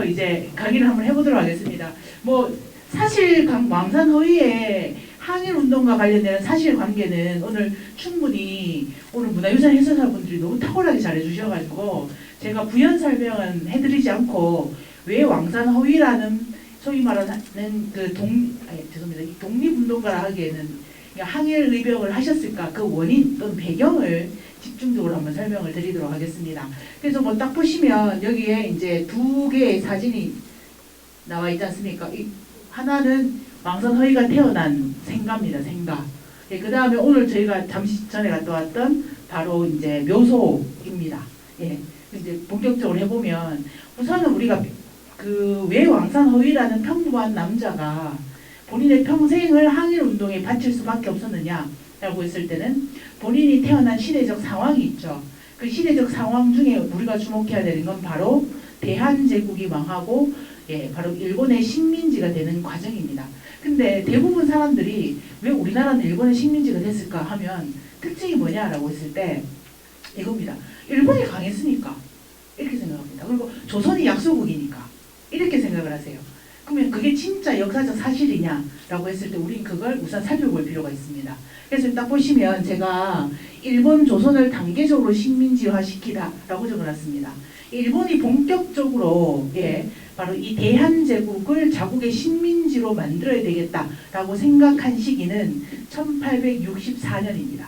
시작부터 이제 강의를 한번 해보도록 하겠습니다. 뭐 사실 왕산허위의 항일운동과 관련된 사실관계는 오늘 충분히 오늘 문화유산 해설사분들이 너무 탁월하게 잘해주셔가지고 제가 부연 설명은 해드리지 않고 왜 왕산허위라는 소위 말하는 죄송합니다. 이 독립운동가라 하기에는 항일 의병을 하셨을까 그 원인 또는 배경을 집중적으로 한번 설명을 드리도록 하겠습니다. 그래서 뭐 딱 보시면 여기에 이제 두 개의 사진이 나와 있지 않습니까? 하나는 왕산허위가 태어난 생가입니다. 생가. 예, 그 다음에 오늘 저희가 잠시 전에 갔다 왔던 바로 이제 묘소입니다. 예, 이제 본격적으로 해보면 우선은 우리가 왜 왕산허위라는 평범한 남자가 본인의 평생을 항일운동에 바칠 수밖에 없었느냐라고 했을 때는 본인이 태어난 시대적 상황이 있죠. 그 시대적 상황 중에 우리가 주목해야 되는 건 바로 대한제국이 망하고 바로 일본의 식민지가 되는 과정입니다. 근데 대부분 사람들이 왜 우리나라는 일본의 식민지가 됐을까 하면 특징이 뭐냐라고 했을 때 이겁니다. 일본이 강했으니까 이렇게 생각합니다. 그리고 조선이 약소국이니까 이렇게 생각을 하세요. 그러면 그게 진짜 역사적 사실이냐라고 했을 때 우린 그걸 우선 살펴볼 필요가 있습니다. 그래서 딱 보시면 제가 일본 조선을 단계적으로 식민지화시키다라고 적어놨습니다. 일본이 본격적으로 바로 이 대한제국을 자국의 식민지로 만들어야 되겠다라고 생각한 시기는 1864년입니다.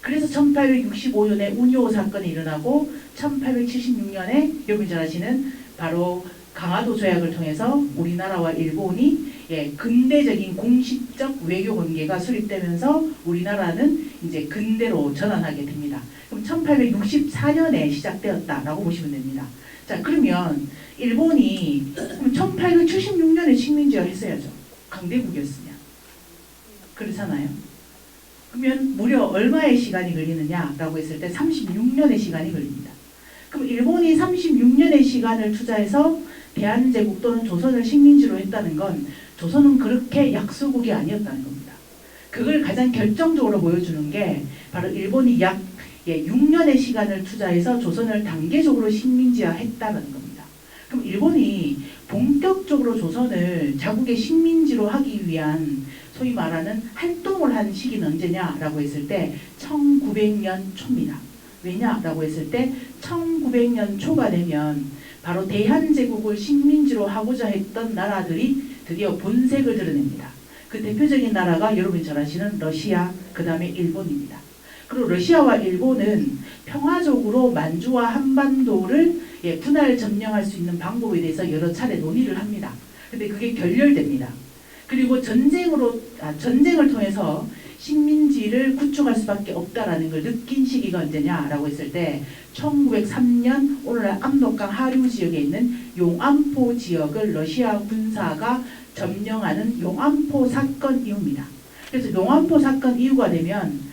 그래서 1865년에 운요 사건이 일어나고 1876년에 여러분 잘 아시는 바로 강화도 조약을 통해서 우리나라와 일본이 근대적인 공식적 외교 관계가 수립되면서 우리나라는 이제 근대로 전환하게 됩니다. 그럼 1864년에 시작되었다라고 보시면 됩니다. 자, 그러면 일본이 1876년에 식민지화 했어야죠. 강대국이었으면. 그렇잖아요. 그러면 무려 얼마의 시간이 걸리느냐라고 했을 때 36년의 시간이 걸립니다. 그럼 일본이 36년의 시간을 투자해서 대한제국 또는 조선을 식민지로 했다는 건 조선은 그렇게 약소국이 아니었다는 겁니다. 그걸 가장 결정적으로 보여주는 게 바로 일본이 약 6년의 시간을 투자해서 조선을 단계적으로 식민지화했다는 겁니다. 그럼 일본이 본격적으로 조선을 자국의 식민지로 하기 위한 소위 말하는 활동을 한 시기는 언제냐라고 했을 때 1900년 초입니다. 왜냐라고 했을 때 1900년 초가 되면 바로 대한제국을 식민지로 하고자 했던 나라들이 드디어 본색을 드러냅니다. 그 대표적인 나라가 여러분이 잘 아시는 러시아, 그 다음에 일본입니다. 그리고 러시아와 일본은 평화적으로 만주와 한반도를 분할 점령할 수 있는 방법에 대해서 여러 차례 논의를 합니다. 근데 그게 결렬됩니다. 그리고 전쟁을 통해서 식민지를 구축할 수밖에 없다라는 걸 느낀 시기가 언제냐라고 했을 때 1903년 오늘날 압록강 하류 지역에 있는 용안포 지역을 러시아 군사가 점령하는 용안포 사건 이후입니다. 그래서 용안포 사건 이후가 되면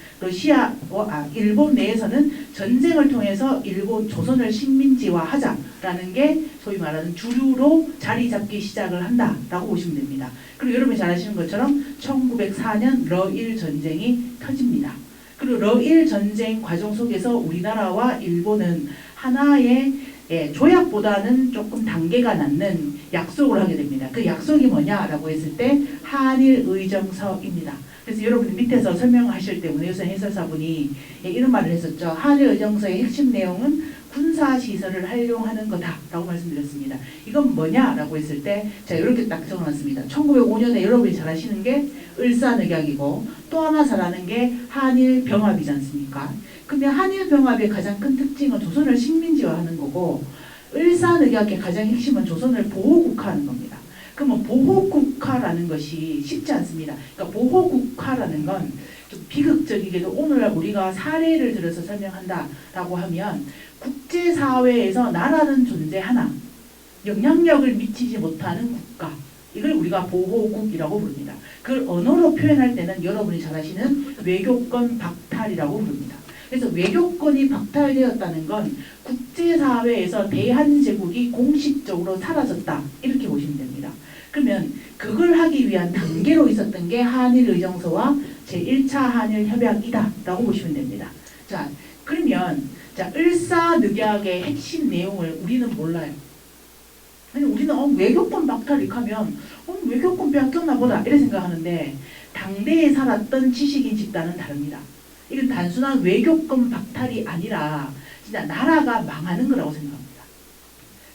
일본 내에서는 전쟁을 통해서 조선을 식민지화하자라는 게 소위 말하는 주류로 자리 잡기 시작을 한다라고 보시면 됩니다. 그리고 여러분이 잘 아시는 것처럼 1904년 러일 전쟁이 터집니다. 그리고 러일 전쟁 과정 속에서 우리나라와 일본은 하나의 조약보다는 조금 단계가 낮는 약속을 하게 됩니다. 그 약속이 뭐냐라고 했을 때 한일의정서입니다. 그래서 여러분들 밑에서 설명하실 때 문화유산 해설사분이 이런 말을 했었죠. 한일의정서의 핵심 내용은 군사시설을 활용하는 거다라고 말씀드렸습니다. 이건 뭐냐라고 했을 때 제가 이렇게 딱 적어놨습니다. 1905년에 여러분이 잘 아시는 게 을사늑약이고 또 하나 잘 아는 게 한일병합이지 않습니까? 근데 한일병합의 가장 큰 특징은 조선을 식민지화하는 거고 을사늑약의 가장 핵심은 조선을 보호국화하는 겁니다. 그러면 보호국화라는 것이 쉽지 않습니다. 그러니까 보호국화라는 건 좀 비극적이게도 오늘날 우리가 사례를 들어서 설명한다라고 하면 국제사회에서 나라는 존재하나 영향력을 미치지 못하는 국가, 이걸 우리가 보호국이라고 부릅니다. 그걸 언어로 표현할 때는 여러분이 잘 아시는 외교권 박탈이라고 부릅니다. 그래서 외교권이 박탈되었다는 건 국제사회에서 대한제국이 공식적으로 사라졌다, 이렇게 보시면 됩니다. 그러면 그걸 하기 위한 단계로 있었던 게 한일의정서와 제1차 한일협약이다 라고 보시면 됩니다. 그러면 을사늑약의 핵심 내용을 우리는 몰라요. 아니 우리는 외교권 박탈 이렇게 하면 외교권 빼앗겼나 보다 이렇게 생각하는데 당대에 살았던 지식인 집단은 다릅니다. 이건 단순한 외교권 박탈이 아니라 진짜 나라가 망하는 거라고 생각합니다.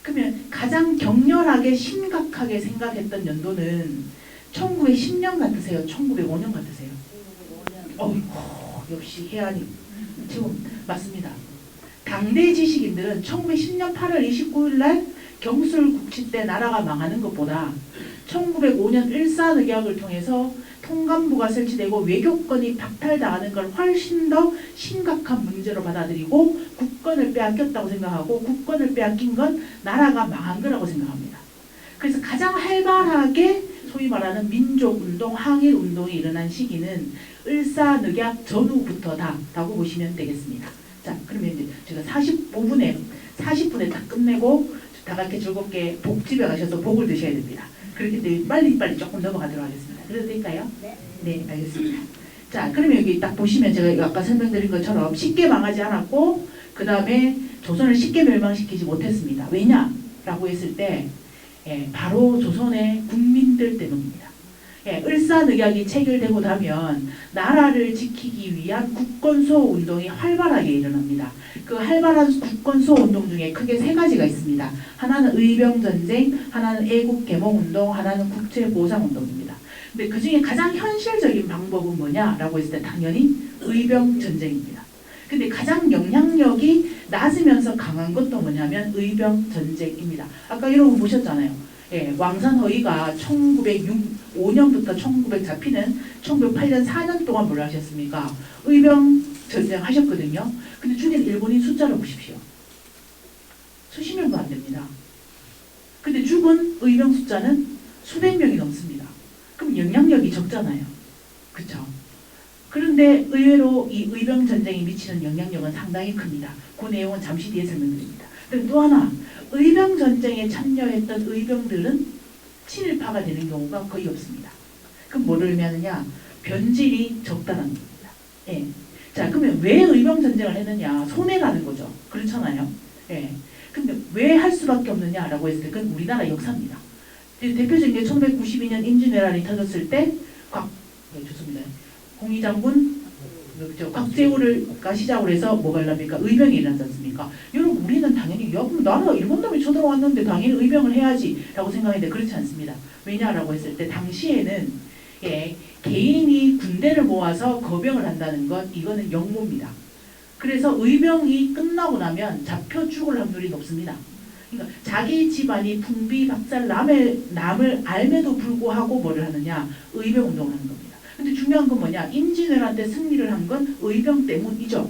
그러면 가장 격렬하게 심각하게 생각했던 연도는 1910년 같으세요? 1905년 같으세요? 역시 해안이 지금 맞습니다. 당대 지식인들은 1910년 8월 29일 날 경술국치 때 나라가 망하는 것보다 1905년 일사늑약을 통해서 통감부가 설치되고 외교권이 박탈당하는 걸 훨씬 더 심각한 문제로 받아들이고 국권을 빼앗겼다고 생각하고 국권을 빼앗긴 건 나라가 망한 거라고 생각합니다. 그래서 가장 활발하게 소위 말하는 민족운동, 항일운동이 일어난 시기는 일사늑약 전후부터다라고 보시면 되겠습니다. 자, 그러면 이제 제가 40분에 다 끝내고 다 같이 즐겁게 집에 가셔서 복을 드셔야 됩니다. 그렇기 때문에 빨리 조금 넘어가도록 하겠습니다. 그래도 될까요? 네, 알겠습니다. 자, 그러면 여기 딱 보시면 제가 아까 설명드린 것처럼 쉽게 망하지 않았고 그 다음에 조선을 쉽게 멸망시키지 못했습니다. 왜냐라고 했을 때 바로 조선의 국민들 때문입니다. 을사늑약이 체결되고 나면 나라를 지키기 위한 국권수호 운동이 활발하게 일어납니다. 그 활발한 국권수호 운동 중에 크게 세 가지가 있습니다. 하나는 의병전쟁, 하나는 애국개몽운동, 하나는 국제보상운동입니다. 근데 그 중에 가장 현실적인 방법은 뭐냐라고 했을 때 당연히 의병전쟁입니다. 근데 가장 영향력이 낮으면서 강한 것도 뭐냐면 의병전쟁입니다. 아까 여러분 보셨잖아요. 왕산허위가 1905년부터 1900 잡히는 1908년 4년 동안 뭘 하셨습니까? 의병전쟁 하셨거든요. 근데 죽인 일본인 숫자를 보십시오. 수십 명도 안 됩니다. 근데 죽은 의병 숫자는 수백 명이 넘습니다. 그럼 영향력이 적잖아요. 그쵸? 그런데 의외로 이 의병전쟁이 미치는 영향력은 상당히 큽니다. 그 내용은 잠시 뒤에 설명드립니다. 그리고 또 하나, 의병전쟁에 참여했던 의병들은 친일파가 되는 경우가 거의 없습니다. 그럼 뭐를 의미하느냐? 변질이 적다는 겁니다. 예. 자, 그러면 왜 의병전쟁을 했느냐? 손해라는 거죠. 그렇잖아요. 예. 근데 왜 할 수밖에 없느냐라고 했을 때 그건 우리나라 역사입니다. 대표적인 게 1992년 임진왜란이 터졌을 때 좋습니다. 공희 장군 곽재우가 시작으로 해서 뭐가 일납니까? 의병이 일어나지 않습니까? 여러분 우리는 당연히 나라가 일본 놈이 쳐들어왔는데 당연히 의병을 해야지 라고 생각했는데 그렇지 않습니다. 왜냐라고 했을 때 당시에는 개인이 군대를 모아서 거병을 한다는 건 이거는 영모입니다. 그래서 의병이 끝나고 나면 잡혀 죽을 확률이 높습니다. 그러니까 자기 집안이 풍비박살 남을 알매도 불구하고 뭐를 하느냐? 의병 운동을 하는 겁니다. 근데 중요한 건 뭐냐? 임진왜란 때 승리를 한 건 의병 때문이죠.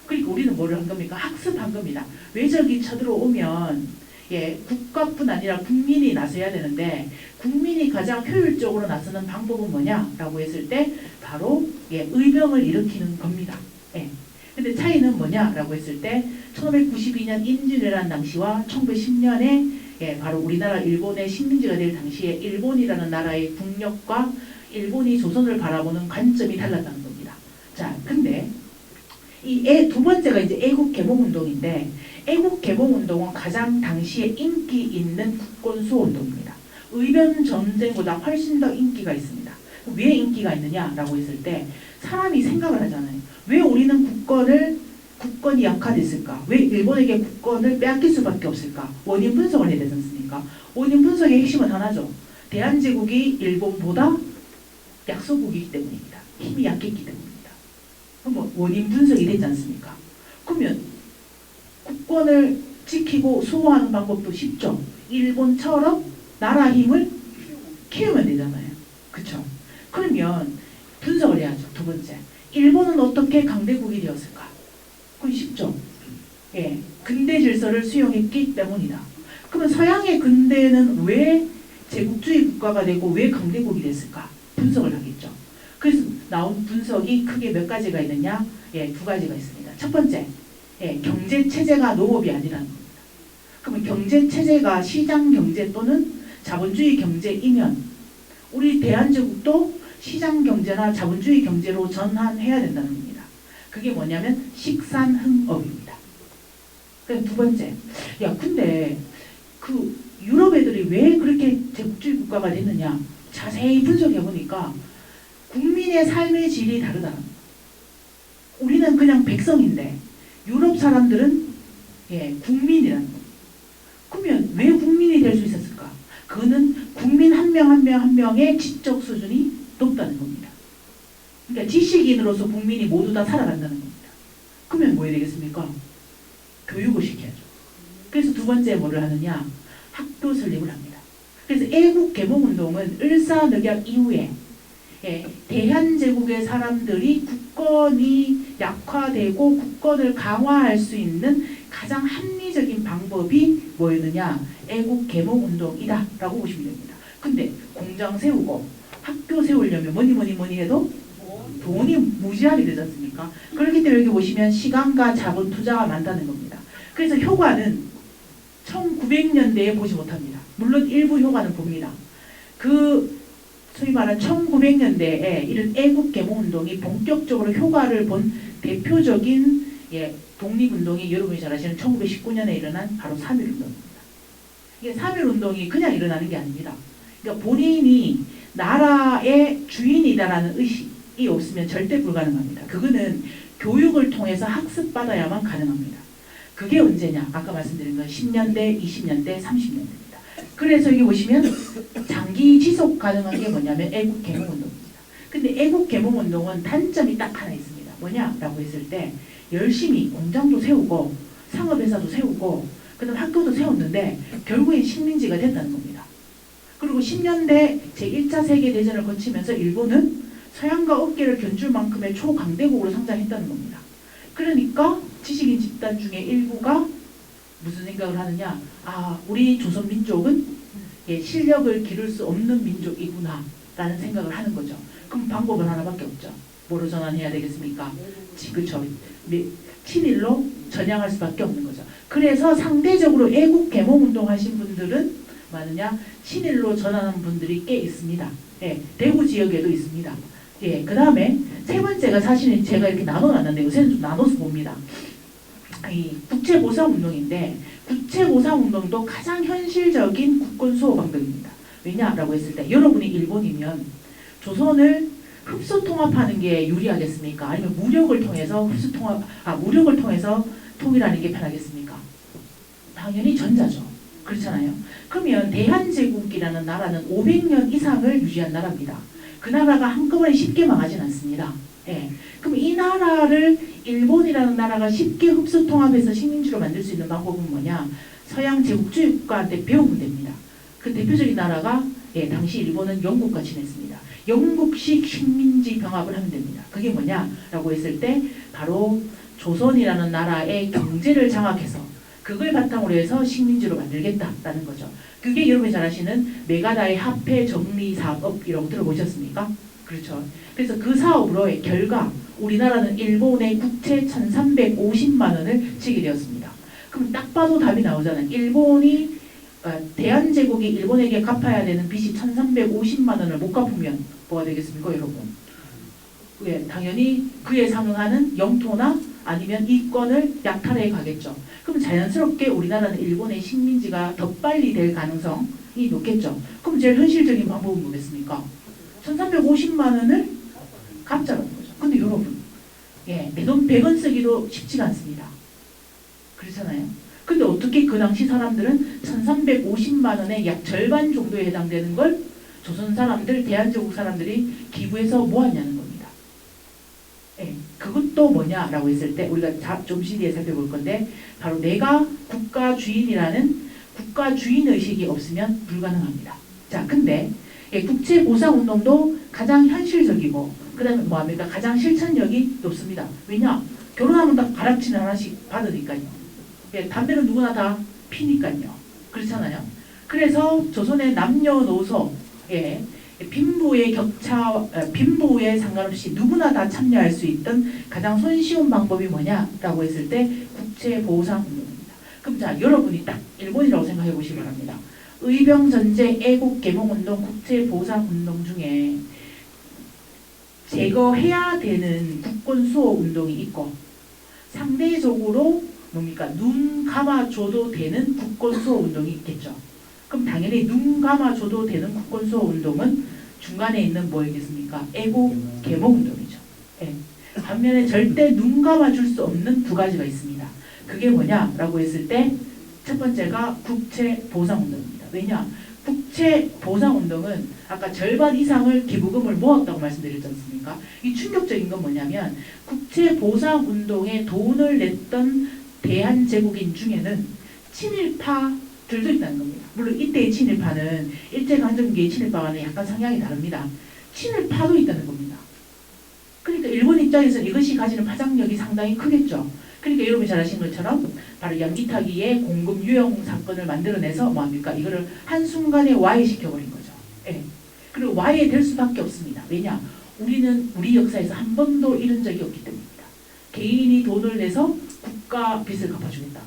그러니까 우리는 뭐를 한 겁니까? 학습한 겁니다. 외적이 쳐들어오면 국가뿐 아니라 국민이 나서야 되는데 국민이 가장 효율적으로 나서는 방법은 뭐냐라고 했을 때 바로 의병을 일으키는 겁니다. 근데 차이는 뭐냐라고 했을 때 1592년 임진왜란 당시와 1910년에 바로 우리나라 일본의 식민지가 될 당시에 일본이라는 나라의 국력과 일본이 조선을 바라보는 관점이 달랐다는 겁니다. 자, 근데 이 두 번째가 이제 애국개몽운동인데 애국개몽운동은 가장 당시에 인기 있는 국권수호운동입니다. 의병전쟁보다 훨씬 더 인기가 있습니다. 왜 인기가 있느냐라고 했을 때 사람이 생각을 하잖아요. 왜 우리는 국권이 약화됐을까? 왜 일본에게 국권을 빼앗길 수밖에 없을까? 원인 분석을 해야 되지 않습니까? 원인 분석의 핵심은 하나죠. 대한제국이 일본보다 약소국이기 때문입니다. 힘이 약했기 때문입니다. 그럼 원인 분석이 되지 않습니까? 그러면 국권을 지키고 수호하는 방법도 쉽죠. 일본처럼 나라 힘을 키우면 되잖아요. 그쵸? 그러면 분석을 해야죠. 두 번째. 일본은 어떻게 강대국이 되었을까? 그건 쉽죠. 근대 질서를 수용했기 때문이다. 그러면 서양의 근대는 왜 제국주의 국가가 되고 왜 강대국이 됐을까? 분석을 하겠죠. 그래서 나온 분석이 크게 몇 가지가 있느냐? 두 가지가 있습니다. 첫 번째, 경제체제가 농업이 아니라는 겁니다. 그러면 경제체제가 시장경제 또는 자본주의 경제이면 우리 대한제국도 시장경제나 자본주의 경제로 전환해야 된다는 겁니다. 그게 뭐냐면 식산흥업입니다. 두 번째, 근데 유럽 애들이 왜 그렇게 제국주의 국가가 됐느냐 자세히 분석해 보니까 국민의 삶의 질이 다르다. 우리는 그냥 백성인데 유럽 사람들은 국민이라는 겁니다. 그러면 왜 국민이 될 수 있었을까? 그거는 국민 한 명 한 명 한 명의 지적 수준이 높다는 겁니다. 그러니까 지식인으로서 국민이 모두 다 살아간다는 겁니다. 그러면 뭐 해야 되겠습니까? 교육을 시켜야죠. 그래서 두 번째 뭐를 하느냐? 학교 설립을 합니다. 그래서 애국 개몽운동은 을사늑약 이후에 대한제국의 사람들이 국권이 약화되고 국권을 강화할 수 있는 가장 합리적인 방법이 뭐였느냐? 애국 개몽운동이다 라고 보시면 됩니다. 근데 공장 세우고 학교 세우려면 뭐니 해도 돈이 무지하게 되지 않습니까? 그렇기 때문에 여기 보시면 시간과 자본 투자가 많다는 겁니다. 그래서 효과는 1900년대에 보지 못합니다. 물론 일부 효과는 봅니다. 소위 말하는 1900년대에 이런 애국개몽운동이 본격적으로 효과를 본 대표적인 독립운동이 여러분이 잘 아시는 1919년에 일어난 바로 3.1운동입니다. 이게 3.1운동이 그냥 일어나는 게 아닙니다. 그러니까 본인이 나라의 주인이다라는 의식이 없으면 절대 불가능합니다. 그거는 교육을 통해서 학습받아야만 가능합니다. 그게 언제냐? 아까 말씀드린 건 10년대, 20년대, 30년대입니다. 그래서 여기 보시면 장기 지속 가능한 게 뭐냐면 애국개몽운동입니다. 근데 애국개몽운동은 단점이 딱 하나 있습니다. 뭐냐라고 했을 때 열심히 공장도 세우고 상업회사도 세우고 그다음 학교도 세웠는데 결국엔 식민지가 됐다는 겁니다. 그리고 10년대 제1차 세계대전을 거치면서 일본은 서양과 어깨를 견줄 만큼의 초강대국으로 성장했다는 겁니다. 그러니까 지식인 집단 중에 일부가 무슨 생각을 하느냐? 아, 우리 조선민족은 실력을 기를 수 없는 민족이구나 라는 생각을 하는 거죠. 그럼 방법은 하나밖에 없죠. 뭐로 전환해야 되겠습니까? 그렇죠. 친일로 전향할 수밖에 없는 거죠. 그래서 상대적으로 애국개몽운동 하신 분들은 많으냐? 친일로 전환한 분들이 꽤 있습니다. 대구 지역에도 있습니다. 그 다음에 세 번째가 사실은 제가 이렇게 나눠놨는데 요새는 좀 나눠서 봅니다. 이 국채보상운동인데 국채보상운동도 가장 현실적인 국권수호 방법입니다. 왜냐라고 했을 때 여러분이 일본이면 조선을 흡수통합하는 게 유리하겠습니까? 아니면 무력을 통해서 무력을 통해서 통일하는 게 편하겠습니까? 당연히 전자죠. 그렇잖아요. 그러면 대한제국이라는 나라는 500년 이상을 유지한 나라입니다. 그 나라가 한꺼번에 쉽게 망하진 않습니다. 그럼 이 나라를 일본이라는 나라가 쉽게 흡수 통합해서 식민지로 만들 수 있는 방법은 뭐냐? 서양 제국주의 국가한테 배우면 됩니다. 그 대표적인 나라가 당시 일본은 영국과 지냈습니다. 영국식 식민지 병합을 하면 됩니다. 그게 뭐냐라고 했을 때 바로 조선이라는 나라의 경제를 장악해서 그걸 바탕으로 해서 식민지로 만들겠다라는 거죠. 그게 여러분이 잘 아시는 메가다의 화폐 정리 사업이라고 들어보셨습니까? 그렇죠. 그래서 그 사업으로의 결과 우리나라는 일본의 국채 1350만 원을 지게 되었습니다. 그럼 딱 봐도 답이 나오잖아요. 대한제국이 일본에게 갚아야 되는 빚이 1350만 원을 못 갚으면 뭐가 되겠습니까, 여러분? 당연히 그에 상응하는 영토나 아니면 이권을 약탈해 가겠죠. 그럼 자연스럽게 우리나라는 일본의 식민지가 더 빨리 될 가능성이 높겠죠. 그럼 제일 현실적인 방법은 뭐겠습니까? 1350만 원을 갚자는 거죠. 근데 여러분, 내 돈 100원 쓰기도 쉽지가 않습니다. 그렇잖아요. 근데 어떻게 그 당시 사람들은 1350만 원의 약 절반 정도에 해당되는 걸 조선 사람들, 대한제국 사람들이 기부해서 모았냐는 겁니다. 그것도 뭐냐라고 했을 때 우리가 좀 뒤에 살펴볼 건데 바로 내가 국가주인이라는 국가주인의식이 없으면 불가능합니다. 자, 근데 국채보상운동도 가장 현실적이고 그 다음에 뭐합니까? 가장 실천력이 높습니다. 왜냐? 결혼하면 딱 가락지를 하나씩 받으니까요. 담배는 누구나 다 피니까요. 그렇잖아요. 그래서 조선의 남녀노소 빈부에 상관없이 누구나 다 참여할 수 있던 가장 손쉬운 방법이 뭐냐라고 했을 때 국채보상운동입니다. 그럼 자, 여러분이 딱 일본이라고 생각해 보시기 바랍니다. 의병전쟁, 애국개몽운동, 국채보상운동 중에 제거해야 되는 국권수호운동이 있고 상대적으로 뭡니까? 눈 감아줘도 되는 국권수호운동이 있겠죠. 그럼 당연히 눈 감아줘도 되는 국권수호 운동은 중간에 있는 뭐이겠습니까? 애국 계몽 운동이죠. 예. 반면에 절대 눈 감아줄 수 없는 두 가지가 있습니다. 그게 뭐냐라고 했을 때 첫 번째가 국채보상운동입니다. 왜냐? 국채보상운동은 아까 절반 이상을 기부금을 모았다고 말씀드렸지 않습니까? 이 충격적인 건 뭐냐면 국채보상운동에 돈을 냈던 대한제국인 중에는 친일파들도 있다는 겁니다. 물론 이때의 친일파는 일제강점기의 친일파와는 약간 성향이 다릅니다. 친일파도 있다는 겁니다. 그러니까 일본 입장에서는 이것이 가지는 파장력이 상당히 크겠죠. 그러니까 여러분이 잘 아시는 것처럼 바로 양기타기의 공금 유용 사건을 만들어내서 뭐합니까? 이거를 한순간에 와해시켜버린 거죠. 예. 그리고 와해될 수밖에 없습니다. 왜냐? 우리는 우리 역사에서 한 번도 이런 적이 없기 때문입니다. 개인이 돈을 내서 국가 빚을 갚아주겠다.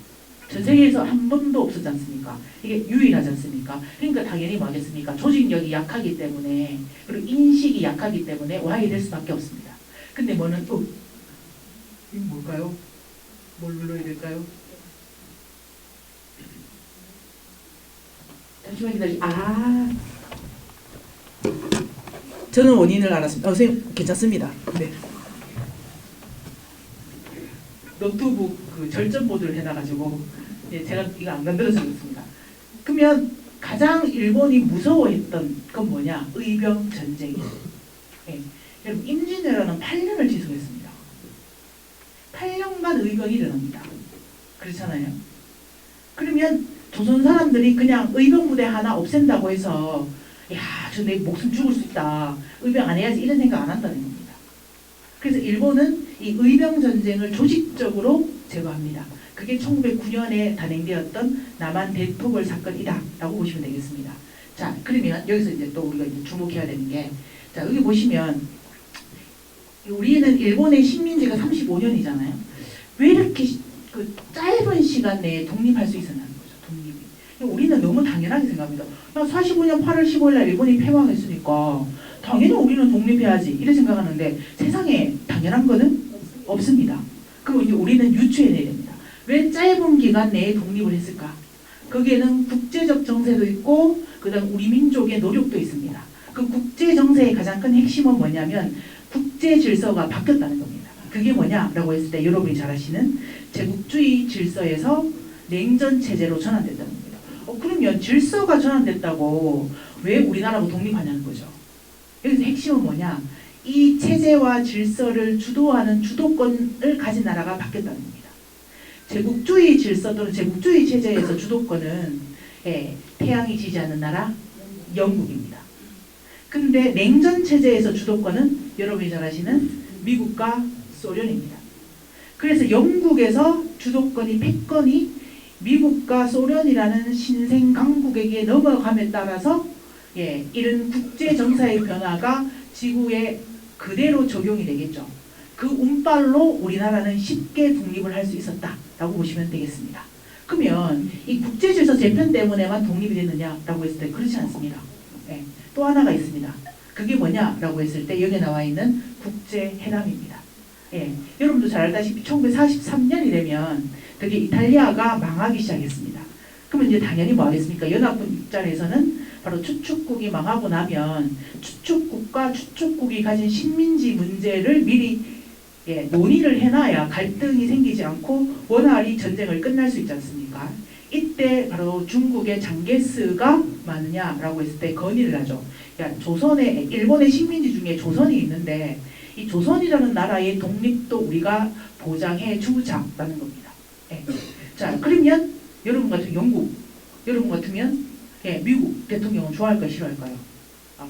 전 세계에서 한 번도 없었지 않습니까? 이게 유일하지 않습니까? 그러니까 당연히 뭐겠습니까? 조직력이 약하기 때문에 그리고 인식이 약하기 때문에 와해될 수밖에 없습니다. 근데 뭐는 또 이게 뭘까요? 뭘 눌러야 될까요? 잠시만 기다리세요. 저는 원인을 알았습니다. 선생님 괜찮습니다. 네. 노트북 그 절전 모드를 해놔가지고 제가 이거 안 만들어서 그렇습니다. 그러면 가장 일본이 무서워했던 건 뭐냐? 의병 전쟁이에요. 네. 여러분 임진왜란은 8년을 지속했습니다. 8년간 의병이 일어납니다. 그렇잖아요. 그러면 조선 사람들이 그냥 의병 부대 하나 없앤다고 해서 야, 저 내 목숨 죽을 수 있다. 의병 안 해야지 이런 생각 안 한다는 겁니다. 그래서 일본은 이 의병 전쟁을 조직적으로 제거합니다. 그게 1909년에 단행되었던 남한 대토벌 사건이다 라고 보시면 되겠습니다. 자, 그러면 여기서 이제 또 우리가 이제 주목해야 되는 게, 자, 여기 보시면 우리는 일본의 식민지가 35년이잖아요. 왜 이렇게 그 짧은 시간 내에 독립할 수 있었냐는 거죠. 독립이. 우리는 너무 당연하게 생각합니다. 45년 8월 15일 날 일본이 패망했으니까 당연히 우리는 독립해야지 이렇게 생각하는데 세상에 당연한 거는 없습니다. 그리고 이제 우리는 유추해내야 됩니다. 왜 짧은 기간 내에 독립을 했을까? 거기에는 국제적 정세도 있고 그다음 우리 민족의 노력도 있습니다. 그 국제 정세의 가장 큰 핵심은 뭐냐면 국제 질서가 바뀌었다는 겁니다. 그게 뭐냐라고 했을 때 여러분이 잘 아시는 제국주의 질서에서 냉전 체제로 전환됐다는 겁니다. 그러면 질서가 전환됐다고 왜 우리나라가 독립하냐는 거죠. 여기서 핵심은 뭐냐? 이 체제와 질서를 주도하는 주도권을 가진 나라가 바뀌었다는 겁니다. 제국주의 질서 또는 제국주의 체제에서 주도권은 태양이 지지 않는 나라 영국입니다. 근데 냉전 체제에서 주도권은 여러분이 잘 아시는 미국과 소련입니다. 그래서 영국에서 주도권이 패권이 미국과 소련이라는 신생 강국에게 넘어감에 따라서 이런 국제 정사의 변화가 지구에 그대로 적용이 되겠죠. 그 운빨로 우리나라는 쉽게 독립을 할 수 있었다라고 보시면 되겠습니다. 그러면 이 국제 질서 재편 때문에만 독립이 됐느냐라고 했을 때 그렇지 않습니다. 또 하나가 있습니다. 그게 뭐냐라고 했을 때 여기 나와 있는 국제회담입니다. 여러분도 잘 알다시피 1943년이 되면 그게 이탈리아가 망하기 시작했습니다. 그러면 이제 당연히 뭐 하겠습니까? 연합군 입장에서는 바로 추축국이 망하고 나면 추축국과 추축국이 가진 식민지 문제를 미리 논의를 해놔야 갈등이 생기지 않고 원활히 전쟁을 끝날 수 있지 않습니까? 이때 바로 중국의 장개스가 맞느냐라고 했을 때 건의를 하죠. 조선의 일본의 식민지 중에 조선이 있는데 이 조선이라는 나라의 독립도 우리가 보장해 주자라는 겁니다. 자, 그러면 여러분 같은 영국, 여러분 같으면 미국 대통령은 좋아할까요, 싫어할까요?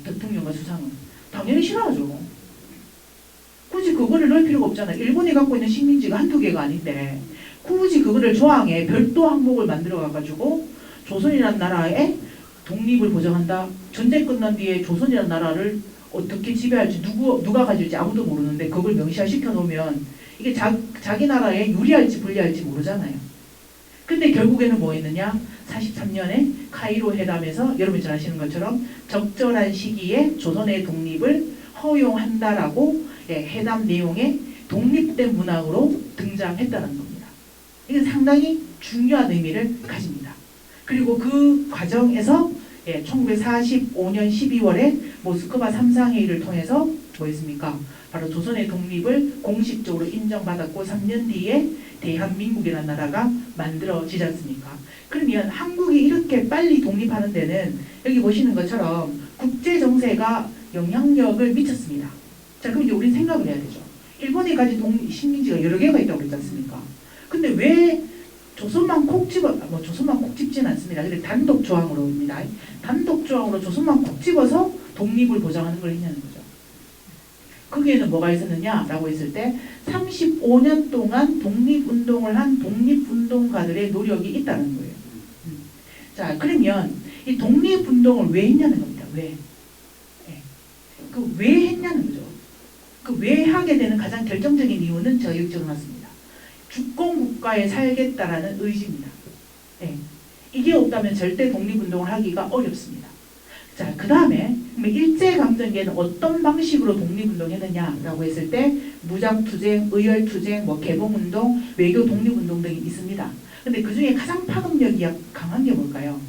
대통령과 수상은 당연히 싫어하죠. 굳이 그거를 넣을 필요가 없잖아요. 일본이 갖고 있는 식민지가 한두 개가 아닌데 굳이 그거를 조항에 별도 항목을 만들어 가지고 조선이라는 나라에 독립을 보장한다. 전쟁 끝난 뒤에 조선이라는 나라를 어떻게 지배할지 누가 가질지 아무도 모르는데 그걸 명시화시켜 놓으면 이게 자기 나라에 유리할지 불리할지 모르잖아요. 근데 결국에는 뭐 했느냐? 43년에 카이로 회담에서 여러분이 잘 아시는 것처럼 적절한 시기에 조선의 독립을 허용한다라고 회담 내용에 독립된 문항으로 등장했다는 겁니다. 이건 상당히 중요한 의미를 가집니다. 그리고 그 과정에서 1945년 12월에 모스크바 삼상회의를 통해서 뭐였습니까? 바로 조선의 독립을 공식적으로 인정받았고 3년 뒤에 대한민국이라는 나라가 만들어지지 않습니까? 그러면 한국이 이렇게 빨리 독립하는 데는 여기 보시는 것처럼 국제 정세가 영향력을 미쳤습니다. 자, 그럼 이제 우리는 생각을 해야 되죠. 일본에 가진 식민지가 여러 개가 있다고 그랬지 않습니까? 근데 왜 조선만 콕 집어, 조선만 콕 집지는 않습니다. 근데 단독 조항으로입니다. 단독 조항으로 조선만 콕 집어서 독립을 보장하는 걸 했냐는 거죠. 거기에는 뭐가 있었느냐라고 했을 때 35년 동안 독립운동을 한 독립운동가들의 노력이 있다는 거예요. 자, 그러면 이 독립운동을 왜 했냐는 겁니다. 왜? 그 왜 했냐는 거죠. 그 왜 하게 되는 가장 결정적인 이유는 제가 여기 적어놨습니다. 주권국가에 살겠다라는 의지입니다. 이게 없다면 절대 독립운동을 하기가 어렵습니다. 자, 그 다음에 일제강점기에는 어떤 방식으로 독립운동했느냐라고 했을 때 무장투쟁, 의열투쟁, 개봉운동, 외교 독립운동 등이 있습니다. 근데 그 중에 가장 파급력이 강한 게 뭘까요?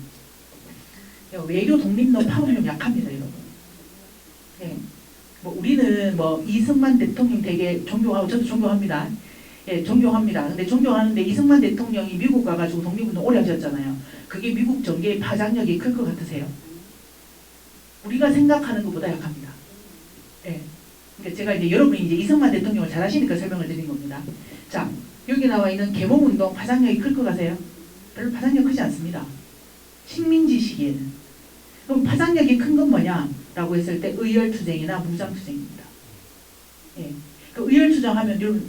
외교 독립운동 파급력 약합니다, 여러분. 우리는 이승만 대통령 되게 존경하고 저도 존경합니다. 존경합니다. 근데 존경하는데 이승만 대통령이 미국 가가지고 독립운동 오래 하셨잖아요. 그게 미국 정계의 파장력이 클 것 같으세요? 우리가 생각하는 것보다 약합니다. 그러니까 제가 이제 여러분이 이제 이승만 대통령을 잘 아시니까 설명을 드린 겁니다. 자, 여기 나와 있는 개몽운동 파장력이 클 것 같아요? 별로 파장력 크지 않습니다. 식민지 시기에는. 그럼 파장력이 큰 건 뭐냐라고 했을 때 의열투쟁이나 무장투쟁입니다. 그 의열투쟁하면 여러분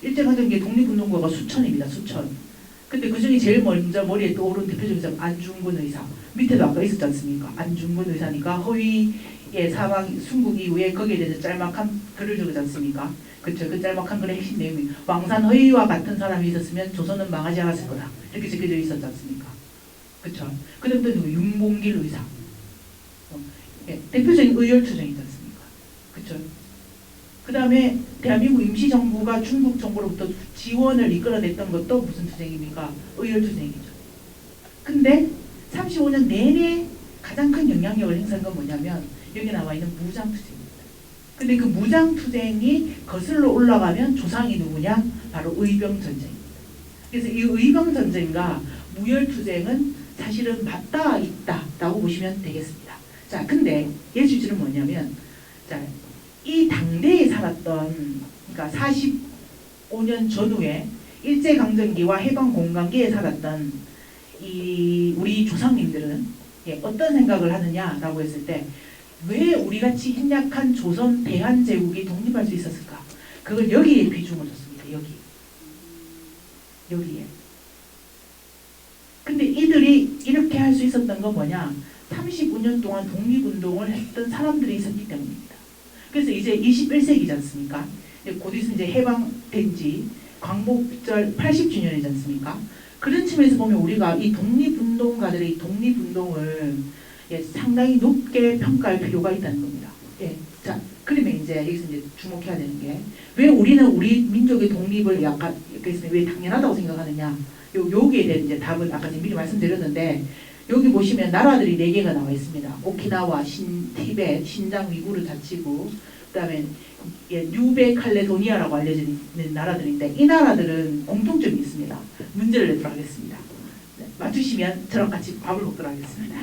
일제강점기 독립운동가가 수천입니다. 수천. 근데 그 중에 제일 먼저 머리에 떠오르는 대표적인 사람 안중근 의사. 밑에도 아까 있었지 않습니까? 안중근 의사니까 허위의 사망 순국 이후에 거기에 대해서 짤막한 글을 적지 않습니까? 그쵸? 그 짤막한 글의 핵심 내용이 왕산 허위와 같은 사람이 있었으면 조선은 망하지 않았을 거다. 이렇게 적혀져 있었지 않습니까? 그쵸? 그 다음 또 윤봉길 의사. 대표적인 의열투쟁이지 않습니까? 그쵸? 그 다음에 대한민국 임시정부가 중국 정부로부터 지원을 이끌어냈던 것도 무슨 투쟁입니까? 의열투쟁이죠. 근데 35년 내내 가장 큰 영향력을 행사한 건 뭐냐면 여기 나와 있는 무장투쟁입니다. 근데 그 무장투쟁이 거슬러 올라가면 조상이 누구냐? 바로 의병전쟁입니다. 그래서 이 의병전쟁과 무열투쟁은 사실은 맞닿아 있다라고 보시면 되겠습니다. 자, 근데 예술지는 뭐냐면 자, 이 당대에 살았던 그러니까 45년 전후에 일제강점기와 해방공간기에 살았던 이 우리 조상님들은 어떤 생각을 하느냐라고 했을 때 왜 우리같이 힘약한 조선 대한제국이 독립할 수 있었을까? 그걸 여기에 비중을 뒀습니다. 여기에. 근데 이들이 이렇게 할 수 있었던 건 뭐냐? 35년 동안 독립운동을 했던 사람들이 있었기 때문입니다. 그래서 이제 21세기지 않습니까? 곧 있으면 이제 해방된 지 광복절 80주년이지 않습니까? 그런 측면에서 보면 우리가 이 독립운동가들의 이 독립운동을 상당히 높게 평가할 필요가 있다는 겁니다. 자, 그러면 이제 여기서 이제 주목해야 되는 게 왜 우리는 우리 민족의 독립을 약간 왜 당연하다고 생각하느냐? 여기에 대한 이제 답은 아까 미리 말씀드렸는데 여기 보시면 나라들이 4개가 나와 있습니다. 오키나와, 티베트, 신장 위구르 자치구, 그다음에 뉴베칼레도니아라고 알려지는 나라들인데 이 나라들은 공통점이 있습니다. 문제를 내도록 하겠습니다. 맞추시면 저랑 같이 밥을 먹도록 하겠습니다.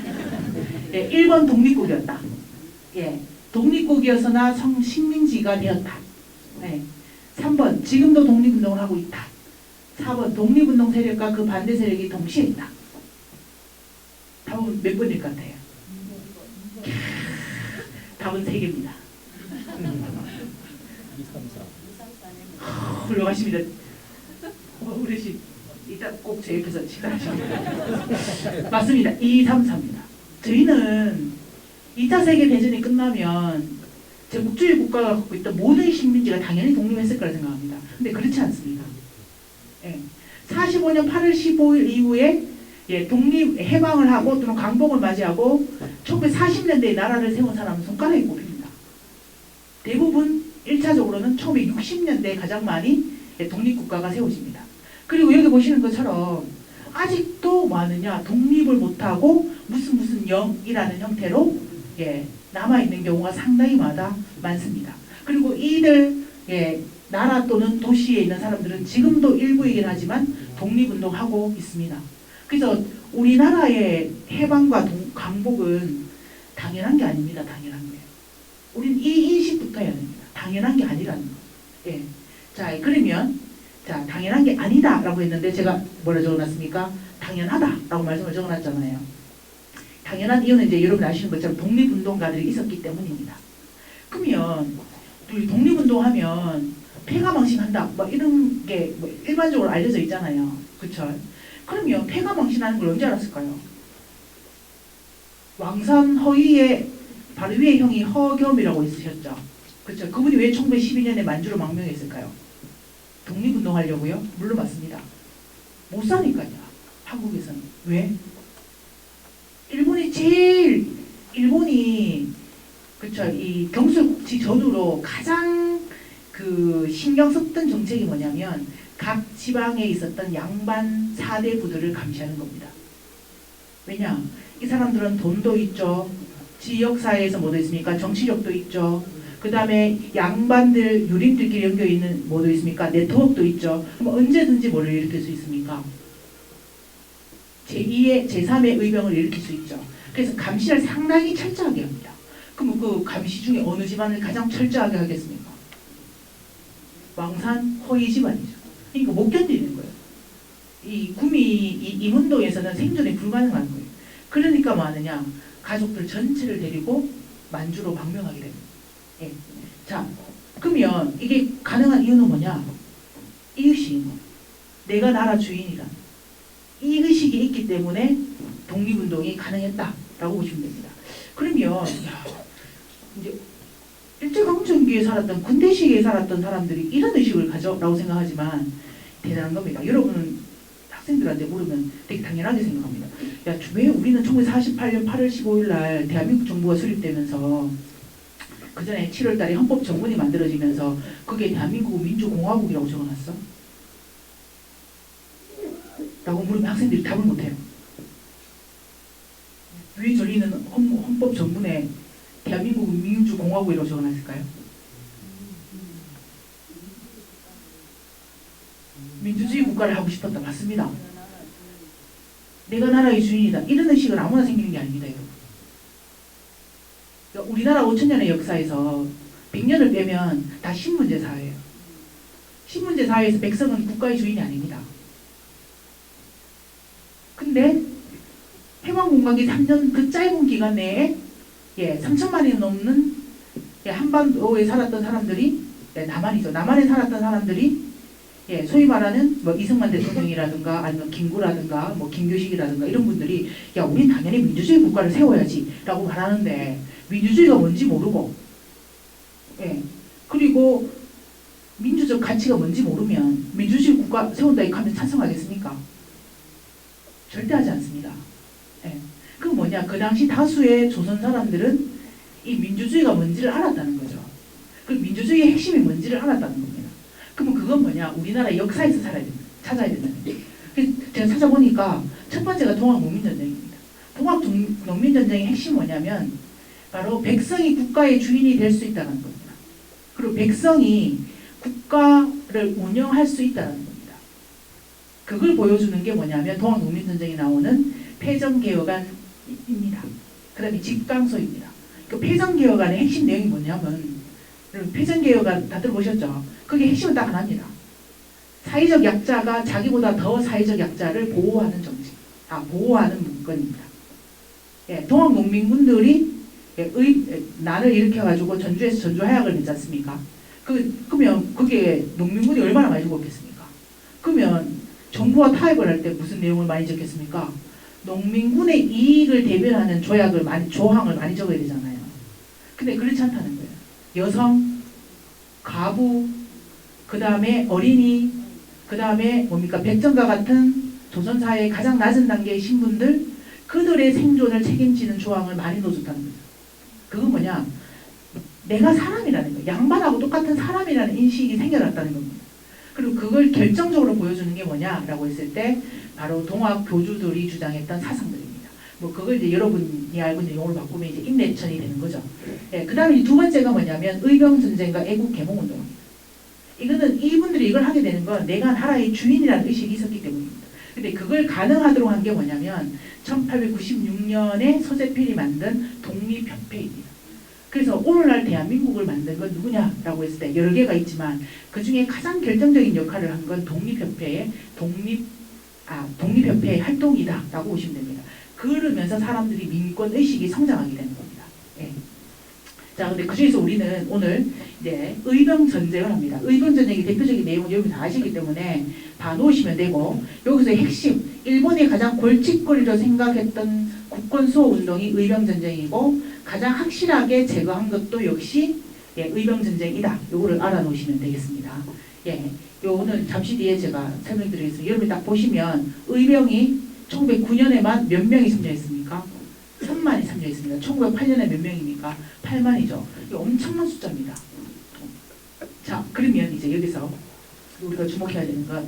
1번 독립국이었다. 독립국이어서나 식민지가 되었다. 3번 지금도 독립운동을 하고 있다. 4번 독립운동 세력과 그 반대 세력이 동시에 있다. 답은 몇 번일 것 같아요? 답은 3개입니다. 훌륭하십니다. 어르신 이따 꼭 제 옆에서 식사하십니다. 맞습니다. 2, 3, 4입니다. 저희는 2차 세계대전이 끝나면 제국주의 국가가 갖고 있던 모든 식민지가 당연히 독립했을 거라 생각합니다. 근데 그렇지 않습니다. 45년 8월 15일 이후에 독립 해방을 하고 또는 강복을 맞이하고 1940년대에 나라를 세운 사람은 손가락에 꼽힙니다. 대부분 1차적으로는 1960년대에 가장 많이 독립국가가 세워집니다. 그리고 여기 보시는 것처럼 아직도 뭐 하느냐, 독립을 못하고 무슨 영이라는 형태로 남아있는 경우가 상당히 많습니다. 그리고 이들 나라 또는 도시에 있는 사람들은 지금도 일부이긴 하지만 독립운동하고 있습니다. 그래서 우리나라의 해방과 강복은 당연한 게 아닙니다. 당연한 게. 우린 이 인식부터 해야 됩니다. 당연한 게 아니라는 거. 자, 그러면 당연한 게 아니다라고 했는데 제가 뭐라 적어놨습니까? 당연하다라고 말씀을 적어놨잖아요. 당연한 이유는 이제 여러분 아시는 것처럼 독립운동가들이 있었기 때문입니다. 그러면 우리 독립운동하면 폐가망신한다 뭐 이런 게 뭐 일반적으로 알려져 있잖아요. 그쵸? 그러면 폐가망신하는 걸 언제 알았을까요? 왕산 허위의 바로 위에 형이 허겸이라고 있으셨죠. 그렇죠. 그분이 왜 1912년에 만주로 망명했을까요? 독립운동하려고요? 물론 맞습니다. 못 사니까요. 한국에서는. 왜? 일본이 그쵸, 이 경술국지 전후로 가장 그 신경 썼던 정책이 뭐냐면 각 지방에 있었던 양반 4대 부들을 감시하는 겁니다. 왜냐? 이 사람들은 돈도 있죠. 지역사회에서 뭐도 있습니까? 정치력도 있죠. 그 다음에 양반들, 유림들끼리 엮여있는 뭐도 있습니까? 네트워크도 있죠. 그럼 언제든지 뭐를 일으킬 수 있습니까? 제2의, 제3의 의병을 일으킬 수 있죠. 그래서 감시를 상당히 철저하게 합니다. 그럼 그 감시 중에 어느 집안을 가장 철저하게 하겠습니까? 왕산 허위 집안이죠. 그러니까 못 견디는 거예요. 이 구미 임원도에서는 생존이 불가능한 거예요. 그러니까 뭐 하느냐, 가족들 전체를 데리고 만주로 망명하게 됩니다. 자, 그러면 이게 가능한 이유는 뭐냐? 이 의식, 내가 나라 주인이다. 이 의식이 있기 때문에 독립운동이 가능했다라고 보시면 됩니다. 그러면 이제 일제강점기에 살았던 군대 시기에 살았던 사람들이 이런 의식을 가져라고 생각하지만 대단한 겁니다. 여러분은 학생들한테 물으면 되게 당연하게 생각합니다. 야, 왜 우리는 1948년 8월 15일 날 대한민국 정부가 수립되면서 그 전에 7월 달에 헌법 정문이 만들어지면서 그게 대한민국 민주공화국이라고 적어놨어? 라고 물으면 학생들이 답을 못해요. 왜 저희는 헌법 정문에 대한민국은 민주공화국이라고 적어놨을까요? 민주주의 국가를 하고 싶었다. 맞습니다. 내가 나라의 주인이다. 이런 의식은 아무나 생기는 게 아닙니다. 여러분. 그러니까 우리나라 5천년의 역사에서 100년을 빼면 다 신분제 사회예요. 신분제 사회에서 백성은 국가의 주인이 아닙니다. 근데 해방공각이 3년 그 짧은 기간 내에 3천만이 넘는 한반도에 살았던 사람들이 남한이죠. 남한에 살았던 사람들이 소위 말하는 뭐 이승만 대통령이라든가 아니면 김구라든가 뭐 김교식이라든가 이런 분들이 야, 우린 당연히 민주주의 국가를 세워야지 라고 말하는데 민주주의가 뭔지 모르고 그리고 민주적 가치가 뭔지 모르면 민주주의 국가 세운다 이렇게 하면 찬성하겠습니까? 절대 하지 않습니다. 그 뭐냐, 그 당시 다수의 조선 사람들은 이 민주주의가 뭔지를 알았다는 거죠. 그 민주주의의 핵심이 뭔지를 알았다는 겁니다. 그러면 그건 뭐냐, 우리나라 역사에서 찾아야 된다는 거예요. 그래서 제가 찾아보니까 첫 번째가 동학농민전쟁입니다. 동학농민전쟁의 핵심이 뭐냐면 바로 백성이 국가의 주인이 될 수 있다는 겁니다. 그리고 백성이 국가를 운영할 수 있다는 겁니다. 그걸 보여주는 게 뭐냐면 동학농민전쟁에 나오는 패전개혁안입니다. 그 다음에 집강소입니다. 그 패전개혁안의 핵심 내용이 뭐냐면 패전개혁안 다들 보셨죠? 그게 핵심은 딱 하나입니다. 사회적 약자가 자기보다 더 사회적 약자를 보호하는 정책, 보호하는 문건입니다. 동학농민군들이 난을 일으켜가지고 전주에서 전주하약을 냈지 않습니까? 그러면 그게 농민군이 얼마나 많이 죽었겠습니까? 그러면 정부와 타협을 할 때 무슨 내용을 많이 적겠습니까? 농민군의 이익을 대변하는 조항을 많이 적어야 되잖아요. 근데 그렇지 않다는 거예요. 여성, 가부, 그 다음에 어린이, 그 다음에 뭡니까? 백정과 같은 조선사회의 가장 낮은 단계의 신분들, 그들의 생존을 책임지는 조항을 많이 넣어줬다는 거죠. 그건 뭐냐? 내가 사람이라는 거예요. 양반하고 똑같은 사람이라는 인식이 생겨났다는 겁니다. 그리고 그걸 결정적으로 보여주는 게 뭐냐라고 했을 때 바로 동학 교주들이 주장했던 사상들입니다. 뭐 그걸 이제 여러분이 알고 있는 용어를 바꾸면 이제 임내천이 되는 거죠. 예, 그 다음에 두 번째가 뭐냐면 의병전쟁과 애국개몽운동입니다. 이거는 이분들이 이걸 하게 되는 건 내가 나라의 주인이라는 의식이 있었기 때문입니다. 근데 그걸 가능하도록 한 게 뭐냐면 1896년에 서재필이 만든 독립협회입니다. 그래서 오늘날 대한민국을 만든 건 누구냐라고 했을 때 여러 개가 있지만 그 중에 가장 결정적인 역할을 한 건 독립협회의 활동이다라고 보시면 됩니다. 그러면서 사람들이 민권 의식이 성장하게 되는 겁니다. 예. 자, 근데 그 중에서 우리는 오늘 이제 의병 전쟁을 합니다. 의병 전쟁의 대표적인 내용은 여러분 다 아시기 때문에 봐놓으시면 되고, 여기서 핵심, 일본이 가장 골칫거리로 생각했던 국권 수호 운동이 의병 전쟁이고, 가장 확실하게 제거한 것도 역시 의병 전쟁이다. 요거를 알아놓으시면 되겠습니다. 예, 요거는 잠시 뒤에 제가 설명드리겠습니다. 여러분이 딱 보시면 의병이 1909년에만 몇 명이 참여했습니까? 3만이 참여했습니다. 1908년에 몇 명입니까? 8만이죠. 이거 엄청난 숫자입니다. 자, 그러면 이제 여기서 우리가 주목해야 되는 건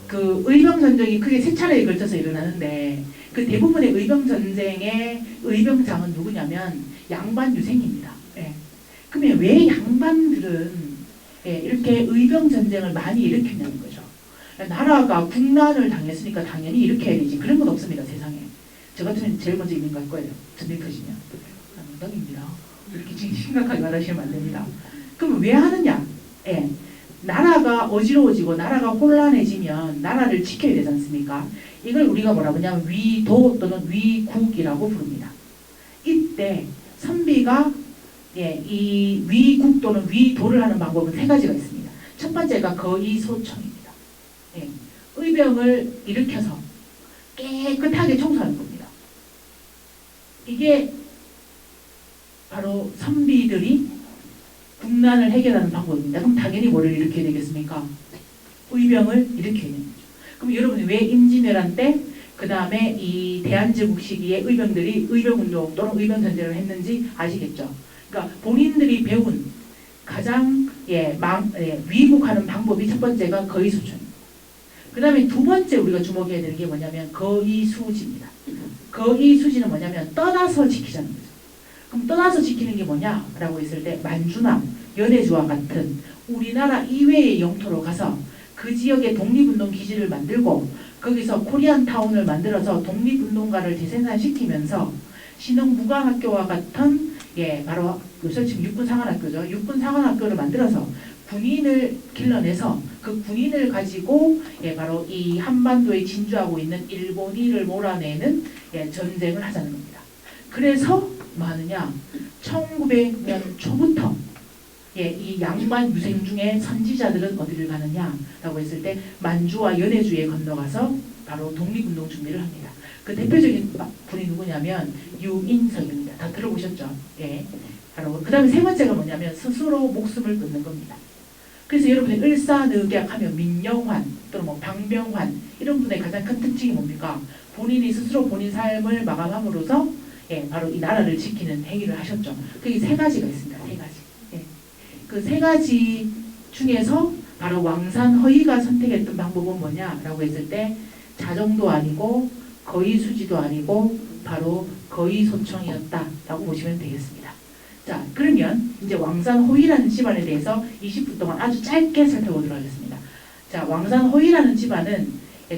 그 의병 전쟁이 크게 세 차례에 걸쳐서 일어나는데 그 대부분의 의병 전쟁의 의병장은 누구냐면 양반 유생입니다. 예. 그러면 왜 양반들은 이렇게 의병 전쟁을 많이 일으켰냐는 거죠. 나라가 국난을 당했으니까 당연히 일으켜야 되지. 그런 건 없습니다, 세상에. 저 같으면 제일 먼저 이민 갈 거예요. 전쟁 터지면. 농담입니다. 이렇게 심각하게 말하시면 안 됩니다. 그럼 왜 하느냐? 예. 나라가 어지러워지고 나라가 혼란해지면 나라를 지켜야 되지 않습니까? 이걸 우리가 뭐라고 하냐면 위도 또는 위국이라고 부릅니다. 이때 선비가 이 위국 또는 위도를 하는 방법은 세 가지가 있습니다. 첫 번째가 거의소청입니다. 의병을 일으켜서 깨끗하게 청소하는 겁니다. 이게 바로 선비들이 국난을 해결하는 방법입니다. 그럼 당연히 뭐를 일으켜야 되겠습니까? 의병을 일으켜야 되는 거죠. 그럼 여러분이 왜 임진왜란 때 그 다음에 이 대한제국 시기에 의병들이 의병운동 또는 의병전쟁을 했는지 아시겠죠? 그러니까 본인들이 배운 가장 위국하는 방법이 첫 번째가 거의소천입니다. 그 다음에 두 번째 우리가 주목해야 되는 게 뭐냐면 거의수지입니다. 거의수지는 뭐냐면 떠나서 지키자는 거죠. 그럼 떠나서 지키는 게 뭐냐라고 했을 때 만주나 연해주와 같은 우리나라 이외의 영토로 가서 그 지역에 독립운동 기지를 만들고 거기서 코리안타운을 만들어서 독립운동가를 재생산시키면서 신흥무관학교와 같은 바로 요새 지금 육군상관학교죠. 육군상관학교를 만들어서 군인을 길러내서 그 군인을 가지고 바로 이 한반도에 진주하고 있는 일본인을 몰아내는 전쟁을 하자는 겁니다. 그래서 뭐 하느냐? 1900년 초부터 이 양반 유생 중에 선지자들은 어디를 가느냐라고 했을 때 만주와 연해주에 건너가서 바로 독립운동 준비를 합니다. 그 대표적인 분이 누구냐면 유인석입니다. 다 들어보셨죠? 바로 그 다음에 세 번째가 뭐냐면 스스로 목숨을 끊는 겁니다. 그래서 여러분이 을사늑약하면 민영환 또는 뭐 방병환 이런 분의 가장 큰 특징이 뭡니까? 본인이 스스로 본인 삶을 마감함으로써 바로 이 나라를 지키는 행위를 하셨죠. 그게 세 가지가 있습니다. 세 가지. 그 세 가지 중에서 바로 왕산허위가 선택했던 방법은 뭐냐라고 했을 때 자정도 아니고 거의수지도 아니고 바로 거의소청이었다라고 보시면 되겠습니다. 자, 그러면 이제 왕산허위라는 집안에 대해서 20분 동안 아주 짧게 살펴보도록 하겠습니다. 자, 왕산허위라는 집안은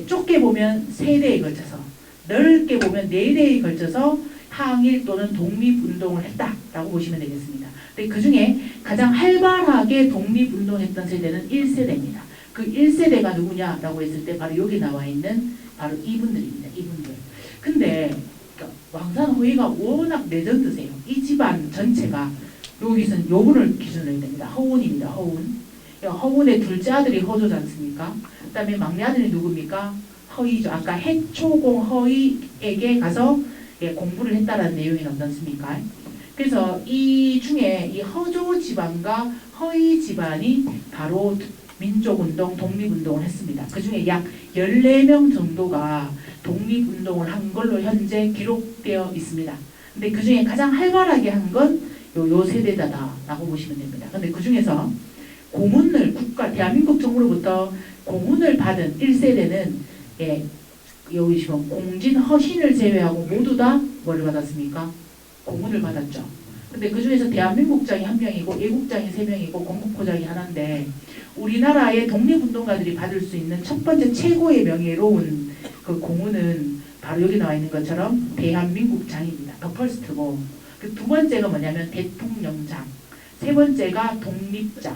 좁게 보면 3대에 걸쳐서 넓게 보면 4대에 걸쳐서 항일 또는 독립운동을 했다라고 보시면 되겠습니다. 근데 그 중에 가장 활발하게 독립운동했던 세대는 1세대입니다. 그 1세대가 누구냐라고 했을 때 바로 여기 나와 있는 바로 이분들입니다. 이분들. 근데 왕산허위가 워낙 레전드세요. 이 집안 전체가 여기서는 요분을 기준으로 해야 됩니다. 허운입니다. 허운. 허운의 둘째 아들이 허조지 않습니까? 그 다음에 막내 아들이 누굽니까? 허이죠. 아까 해초공 허이에게 가서 공부를 했다라는 내용이 나오지 않습니까? 그래서 이 중에 이 허조 집안과 허이 집안이 바로 민족운동, 독립운동을 했습니다. 그 중에 약 14명 정도가 독립운동을 한 걸로 현재 기록되어 있습니다. 근데 그 중에 가장 활발하게 한 건 요 세대다라고 보시면 됩니다. 근데 그 중에서 공훈을 대한민국 정부로부터 공훈을 받은 1세대는 예, 여기 보시면 공진 허신을 제외하고 모두 다 뭐를 받았습니까? 공훈을 받았죠. 근데 그 중에서 대한민국장이 1명이고 애국장이 3명이고 건국포장이 하나인데 우리나라의 독립운동가들이 받을 수 있는 첫 번째 최고의 명예로운 그 공훈은 바로 여기 나와 있는 것처럼 대한민국장입니다. 더 퍼스트고 그 두 번째가 뭐냐면 대통령장, 세 번째가 독립장,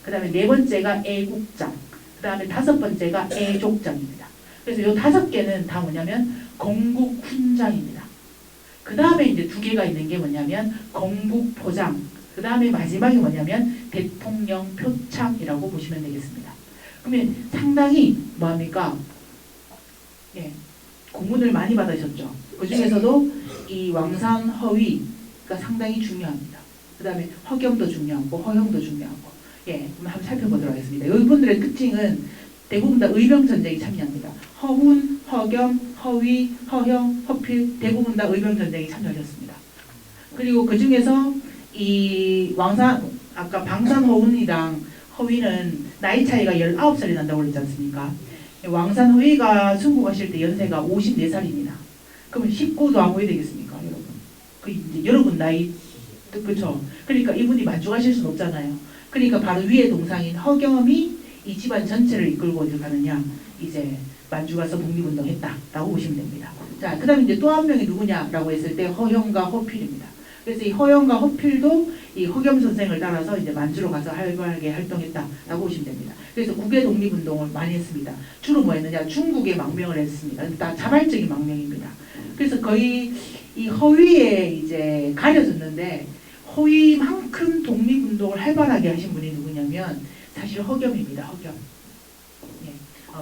그 다음에 네 번째가 애국장, 그 다음에 다섯 번째가 애족장입니다. 그래서 요 5개는 다 뭐냐면 건국훈장입니다. 그 다음에 이제 2개가 있는 게 뭐냐면 건국포장, 그 다음에 마지막이 뭐냐면 대통령표창이라고 보시면 되겠습니다. 그러면 상당히 뭐합니까? 예, 공훈을 많이 받으셨죠. 그 중에서도 이 왕산 허위가 상당히 중요합니다. 그 다음에 허겸도 중요하고 허형도 중요하고 예, 한번 살펴보도록 하겠습니다. 이분들의 특징은 대부분 다 의병전쟁에 참여합니다. 허훈, 허겸, 허위, 허형, 허필 대부분 다 의병전쟁에 참여하셨습니다. 그리고 그 중에서 이 아까 방산허훈이랑 허위는 나이 차이가 19살이 난다고 그랬지 않습니까? 왕산허위가 순국하실 때 연세가 54살입니다. 그러면 19도 아무리 되겠습니까, 여러분? 그 이제 여러분 나이 그렇죠. 그러니까 이분이 만족하실 수는 없잖아요. 그러니까 바로 위에 동상인 허겸이 이 집안 전체를 이끌고 어딜 가느냐, 이제 만주 가서 독립운동했다라고 보시면 됩니다. 자, 그다음에 이제 또 한 명이 누구냐라고 했을 때 허형과 허필입니다. 그래서 이 허형과 허필도 이 허겸 선생을 따라서 이제 만주로 가서 활발하게 활동했다라고 보시면 됩니다. 그래서 국외 독립운동을 많이 했습니다. 주로 뭐 했느냐, 중국에 망명을 했습니다. 다 자발적인 망명입니다. 그래서 거의 이 허위에 이제 가려졌는데 허위만큼 독립운동을 활발하게 하신 분이 누구냐면 사실 허겸입니다. 허겸. 예.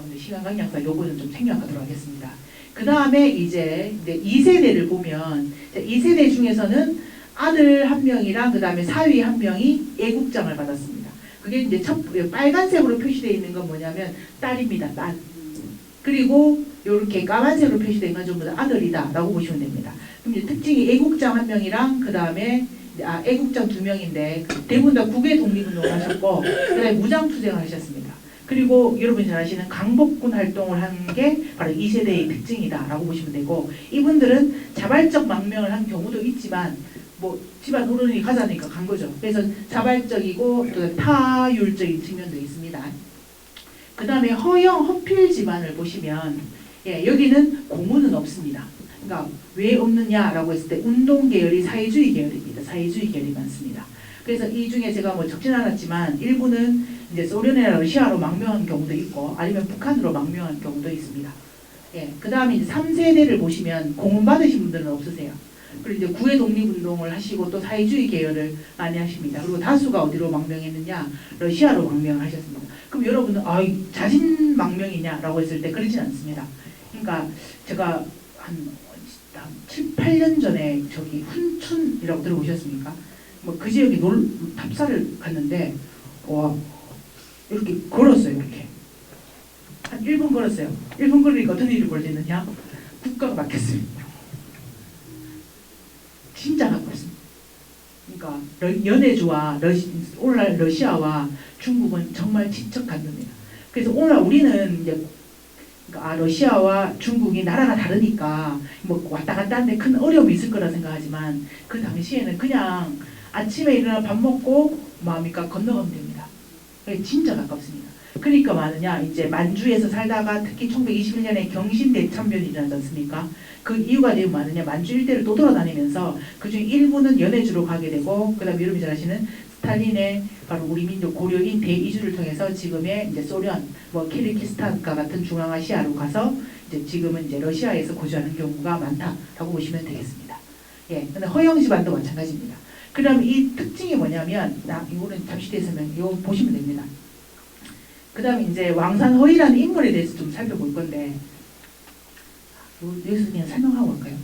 근데 시간 강약상 요거는 좀 생략하도록 하겠습니다. 그 다음에 이제 2세대를 보면 2세대 중에서는 아들 1명이랑 그 다음에 사위 1명이 애국장을 받았습니다. 그게 이제 빨간색으로 표시되어 있는 건 뭐냐면 딸입니다. 딸. 그리고 이렇게 까만색으로 표시된 건 전부 다 아들이다 라고 보시면 됩니다. 그럼 이제 특징이 애국장 1명이랑 그 다음에 애국장 2명인데 대부분 다 국외 독립운동을 하셨고 그 다음에 무장투쟁을 하셨습니다. 그리고 여러분이 잘 아시는 강복군 활동을 한 게 바로 2세대의 특징이다 라고 보시면 되고 이분들은 자발적 망명을 한 경우도 있지만 뭐 집안 어른이 가자니까 간 거죠. 그래서 자발적이고 또 타율적인 측면도 있습니다. 그 다음에 허영, 허필 집안을 보시면 예, 여기는 고문은 없습니다. 그러니까 왜 없느냐라고 했을 때 운동 계열이 사회주의 계열입니다. 사회주의 계열이 많습니다. 그래서 이 중에 제가 뭐 적진 않았지만 일부는 이제 소련이나 러시아로 망명한 경우도 있고 아니면 북한으로 망명한 경우도 있습니다. 예, 그 다음에 이제 3세대를 보시면 공문 받으신 분들은 없으세요. 그리고 이제 구회 독립운동을 하시고 또 사회주의 계열을 많이 하십니다. 그리고 다수가 어디로 망명했느냐? 러시아로 망명을 하셨습니다. 그럼 여러분은 자진 망명이냐라고 했을 때 그렇진 않습니다. 그러니까 제가 한 7, 8년 전에 저기 훈춘이라고 들어보셨습니까? 뭐 그 지역에 탑사를 갔는데 와 이렇게 걸었어요. 이렇게 한 1분 걸었어요. 1분 걸으니까 어떤 일이 벌어졌느냐? 국가가 막혔습니다. 진짜 가깝습니다. 그러니까 연해주와 오늘날 러시아와 중국은 정말 친척 관계입니다. 그래서 오늘날 우리는 이제 러시아와 중국이 나라가 다르니까 뭐 왔다 갔다 하는데 큰 어려움이 있을 거라 생각하지만 그 당시에는 그냥 아침에 일어나 밥 먹고 뭐합니까 건너가면 됩니다. 진짜 가깝습니다. 그러니까 많으냐 이제 만주에서 살다가 특히 1921년에 경신대참변이 일어나지 않습니까? 그 이유가 되면 많으냐 만주 일대를 또 돌아다니면서 그중 일부는 연해주로 가게 되고 그 다음에 여러분이 잘 아시는 스탈린의 바로 우리 민족 고려인 대이주를 통해서 지금의 이제 소련 뭐 키르기스탄과 같은 중앙아시아로 가서 이제 지금은 이제 러시아에서 거주하는 경우가 많다라고 보시면 되겠습니다. 예, 근데 허영 집안도 마찬가지입니다. 그다음 이 특징이 뭐냐면 이거는 잠시 뒤에 설명 이거 보시면 됩니다. 그 다음에 이제 왕산허위라는 인물에 대해서 좀 살펴볼 건데 여기서 그냥 설명하고 갈까요?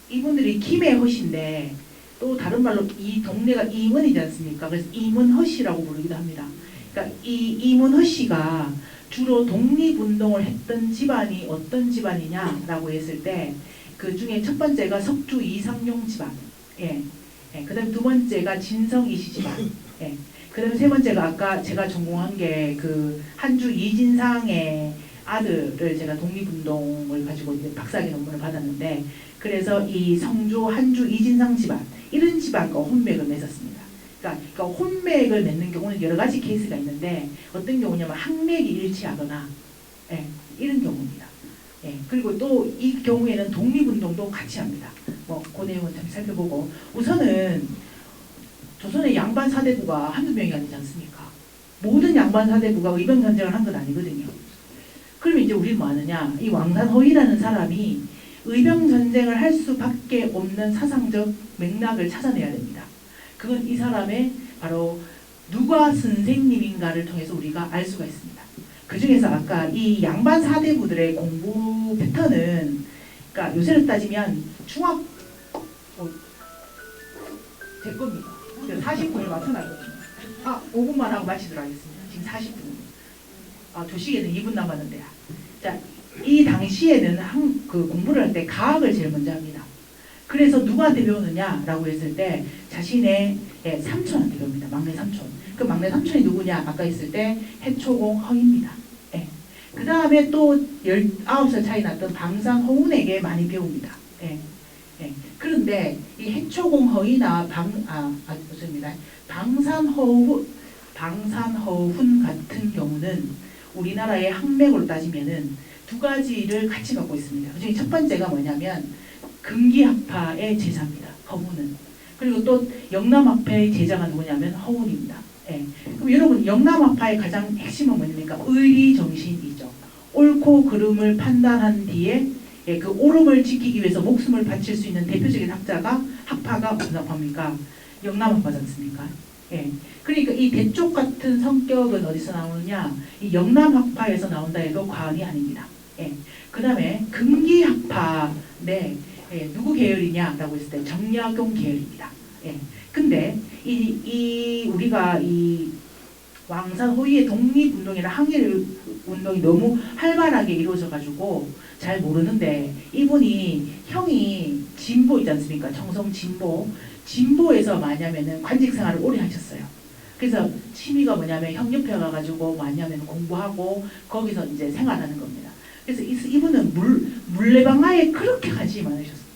이분들이 김해허씨인데 또 다른 말로 이 동네가 이문이지 않습니까? 그래서 이문허씨라고 부르기도 합니다. 그러니까 이 이문허씨가 주로 독립운동을 했던 집안이 어떤 집안이냐라고 했을 때 그 중에 첫 번째가 석주 이상용 집안, 예, 예. 그 다음 두 번째가 진성 이씨 집안, 예. 그다음에 세 번째가 아까 제가 전공한 게 그 한주 이진상의 아들을 제가 독립운동을 가지고 이제 박사학위 논문을 받았는데, 그래서 이 성조 한주 이진상 집안 이런 집안과 혼맥을 맺었습니다. 그러니까 혼맥을 맺는 경우는 여러 가지 케이스가 있는데, 어떤 경우냐면 항맥이 일치하거나, 예, 이런 경우입니다. 예, 그리고 또 이 경우에는 독립운동도 같이 합니다. 뭐 그 내용은 좀 살펴보고, 우선은 조선의 양반 사대부가 한두 명이 아니지 않습니까? 모든 양반 사대부가 의병 전쟁을 한 건 아니거든요. 그러면 이제 우리는 뭐 하느냐? 이 왕산허위라는 사람이 의병 전쟁을 할 수밖에 없는 사상적 맥락을 찾아내야 됩니다. 그건 이 사람의 바로 누가 선생님인가를 통해서 우리가 알 수가 있습니다. 그 중에서 아까 이 양반 사대부들의 공부 패턴은, 그러니까 요새로 따지면 중학 제 겁니다. 40분을 맞춰놨거든요. 5분만 하고 마치도록 하겠습니다. 지금 40분. 조식에는 2분 남았는데요. 자, 이 당시에는 그 공부를 할 때 가학을 제일 먼저 합니다. 그래서 누구한테 배우느냐라고 했을 때 자신의 삼촌한테 배웁니다. 막내 삼촌. 그 막내 삼촌이 누구냐? 아까 했을 때 해초공 허입니다. 예. 그 다음에 또 19살 차이 났던 방산허운에게 많이 배웁니다. 예. 예. 그런데 이 해초공 허이나 방산허훈 같은 경우는 우리나라의 항맥으로 따지면은 두 가지를 같이 갖고 있습니다. 그중에 첫 번째가 뭐냐면 금기학파의 제자입니다. 허훈은. 그리고 또 영남학파의 제자가 누구냐면 허훈입니다. 예. 그럼 여러분, 영남학파의 가장 핵심은 뭐냐니까 의리정신이죠. 옳고 그름을 판단한 뒤에 그 옳음을 지키기 위해서 목숨을 바칠 수 있는 대표적인 학파가 무슨 학파입니까? 영남학파지 않습니까? 예. 그러니까 이 대쪽 같은 성격은 어디서 나오느냐? 이 영남학파에서 나온다 해도 과언이 아닙니다. 예. 그 다음에 금기학파, 네, 예, 누구 계열이냐라고 했을 때 정약용 계열입니다. 예. 근데 우리가 이 왕산호위의 독립운동이나 항일운동이 너무 활발하게 이루어져 가지고 잘 모르는데, 이분이 형이 진보이지 않습니까? 청송 진보에서 뭐냐면은 관직 생활을 오래 하셨어요. 그래서 취미가 뭐냐면 형 옆에 가가지고 뭐냐면 공부하고 거기서 이제 생활하는 겁니다. 그래서 이분은 물레방아에 그렇게 관심이 많으셨어요.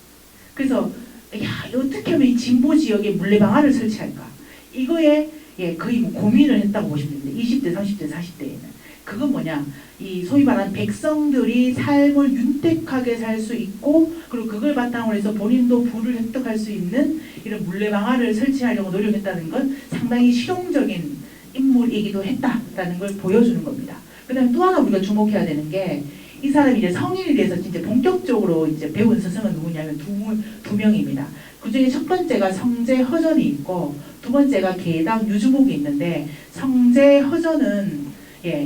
그래서 야, 어떻게 하면 이 진보 지역에 물레방아를 설치할까? 이거에 거의 뭐 고민을 했다고 보시면 됩니다. 20대, 30대, 40대에는. 그건 뭐냐? 이 소위 말하는 백성들이 삶을 윤택하게 살 수 있고, 그리고 그걸 바탕으로 해서 본인도 부를 획득할 수 있는 이런 물레방아를 설치하려고 노력했다는 건 상당히 실용적인 인물이기도 했다라는 걸 보여주는 겁니다. 그 다음에 또 하나 우리가 주목해야 되는 게, 이 사람이 이제 성인이 돼서 진짜 본격적으로 이제 배운 스승은 누구냐면 두 명입니다. 그 중에 첫 번째가 성제허전이 있고, 두 번째가 계당 유주목이 있는데, 성제허전은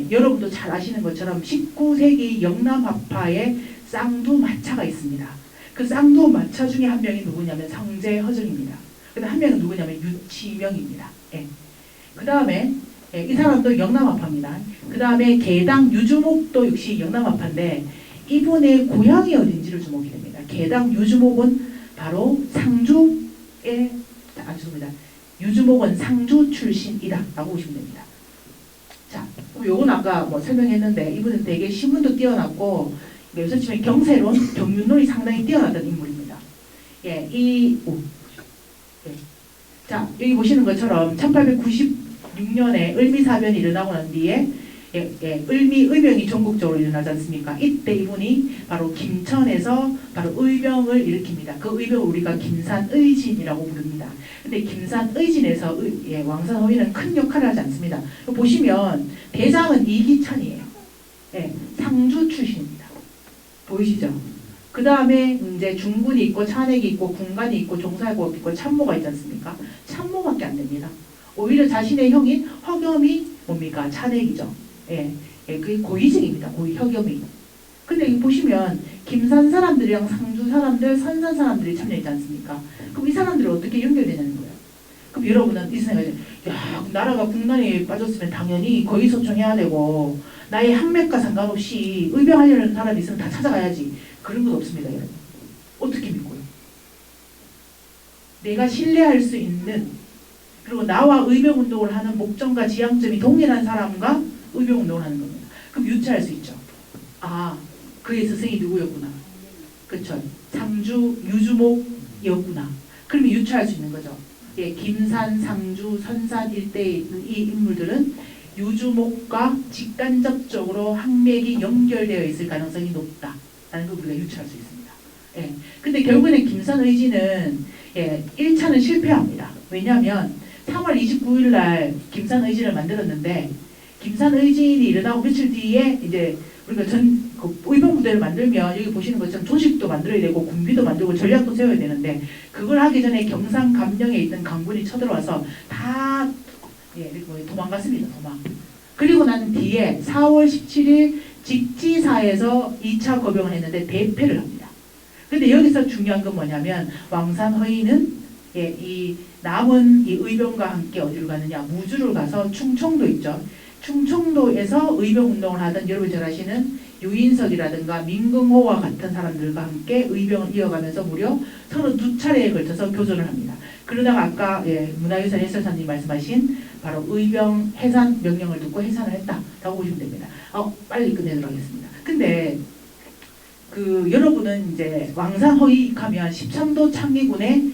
여러분도 잘 아시는 것처럼 19세기 영남학파의 쌍두마차가 있습니다. 그 쌍두마차 중에 한 명이 누구냐면 성제허전입니다. 근데 한 명은 누구냐면 유치명입니다. 그 다음에 이 사람도 영남학파입니다. 그 다음에 계당 유주목도 역시 영남학파인데, 이분의 고향이 어딘지를 주목해야 됩니다. 계당 유주목은 바로 상주의, 죄송합니다. 유주목은 상주 출신이다 라고 보시면 됩니다. 자, 요건 아까 뭐 설명했는데, 이분은 되게 신문도 뛰어났고, 요새 치면 경세론, 경륜론이 상당히 뛰어났던 인물입니다. 자, 여기 보시는 것처럼 1896년에 을미사변이 일어나고 난 뒤에 을미 의병이 전국적으로 일어나지 않습니까? 이때 이분이 바로 김천에서 바로 의병을 일으킵니다. 그 의병을 우리가 김산의진이라고 부릅니다. 근데 김산의진에서 왕산허위는 큰 역할을 하지 않습니다. 보시면 대장은 이기천이에요. 상주 출신입니다. 보이시죠? 그 다음에 이제 중군이 있고 찬핵이 있고 군관이 있고 종사국 있고 참모가 있지 않습니까? 참모밖에 안 됩니다. 오히려 자신의 형인 허겸이 뭡니까? 찬핵이죠. 그게 고위직입니다. 혁염이. 근데 이 보시면 김산 사람들이랑 상주 사람들, 선산 사람들이 참여했지 않습니까? 그럼 이 사람들이 어떻게 연결되냐는 거예요. 그럼 여러분은 이 생각에, 야, 나라가 국난에 빠졌으면 당연히 거기소청해야 되고, 나의 학맥과 상관없이 의병하려는 사람이 있으면 다 찾아가야지. 그런 건 없습니다, 여러분. 어떻게 믿고요? 내가 신뢰할 수 있는 그리고 나와 의병운동을 하는 목적과 지향점이 동일한 사람과 의병운동을 하는 겁니다. 그럼 유추할 수 있죠. 아, 그의 스승이 누구였구나. 그쵸. 상주 유주목이었구나. 그러면 유추할 수 있는 거죠. 예, 김산, 상주, 선산 일대에 있는 이 인물들은 유주목과 직간접적으로 항맥이 연결되어 있을 가능성이 높다라는 걸 우리가 유추할 수 있습니다. 예, 근데 결국에는 김산의진은 1차는 실패합니다. 왜냐하면 3월 29일 날 김산의진을 만들었는데 김산의진이 일어나고 며칠 뒤에 이제 우리가 의병부대를 만들면 여기 보시는 것처럼 조직도 만들어야 되고 군비도 만들고 전략도 세워야 되는데 그걸 하기 전에 경상 감령에 있던 강군이 쳐들어와서 다 도망갔습니다. 도망. 그리고 난 뒤에 4월 17일 직지사에서 2차 거병을 했는데 대패를 합니다. 근데 여기서 중요한 건 뭐냐면 왕산허인은 이 남은 이 의병과 함께 어디로 가느냐 무주를 가서 충청도 있죠. 충청도에서 의병운동을 하던 여러분 잘 아시는 유인석이라든가 민금호와 같은 사람들과 함께 의병을 이어가면서 무려 32차례에 걸쳐서 교전을 합니다. 그러다가 아까 문화유산 해설사님 말씀하신 바로 의병 해산 명령을 듣고 해산을 했다라고 보시면 됩니다. 빨리 끝내도록 하겠습니다. 근데 여러분은 이제 왕산허익하면 13도 창리군의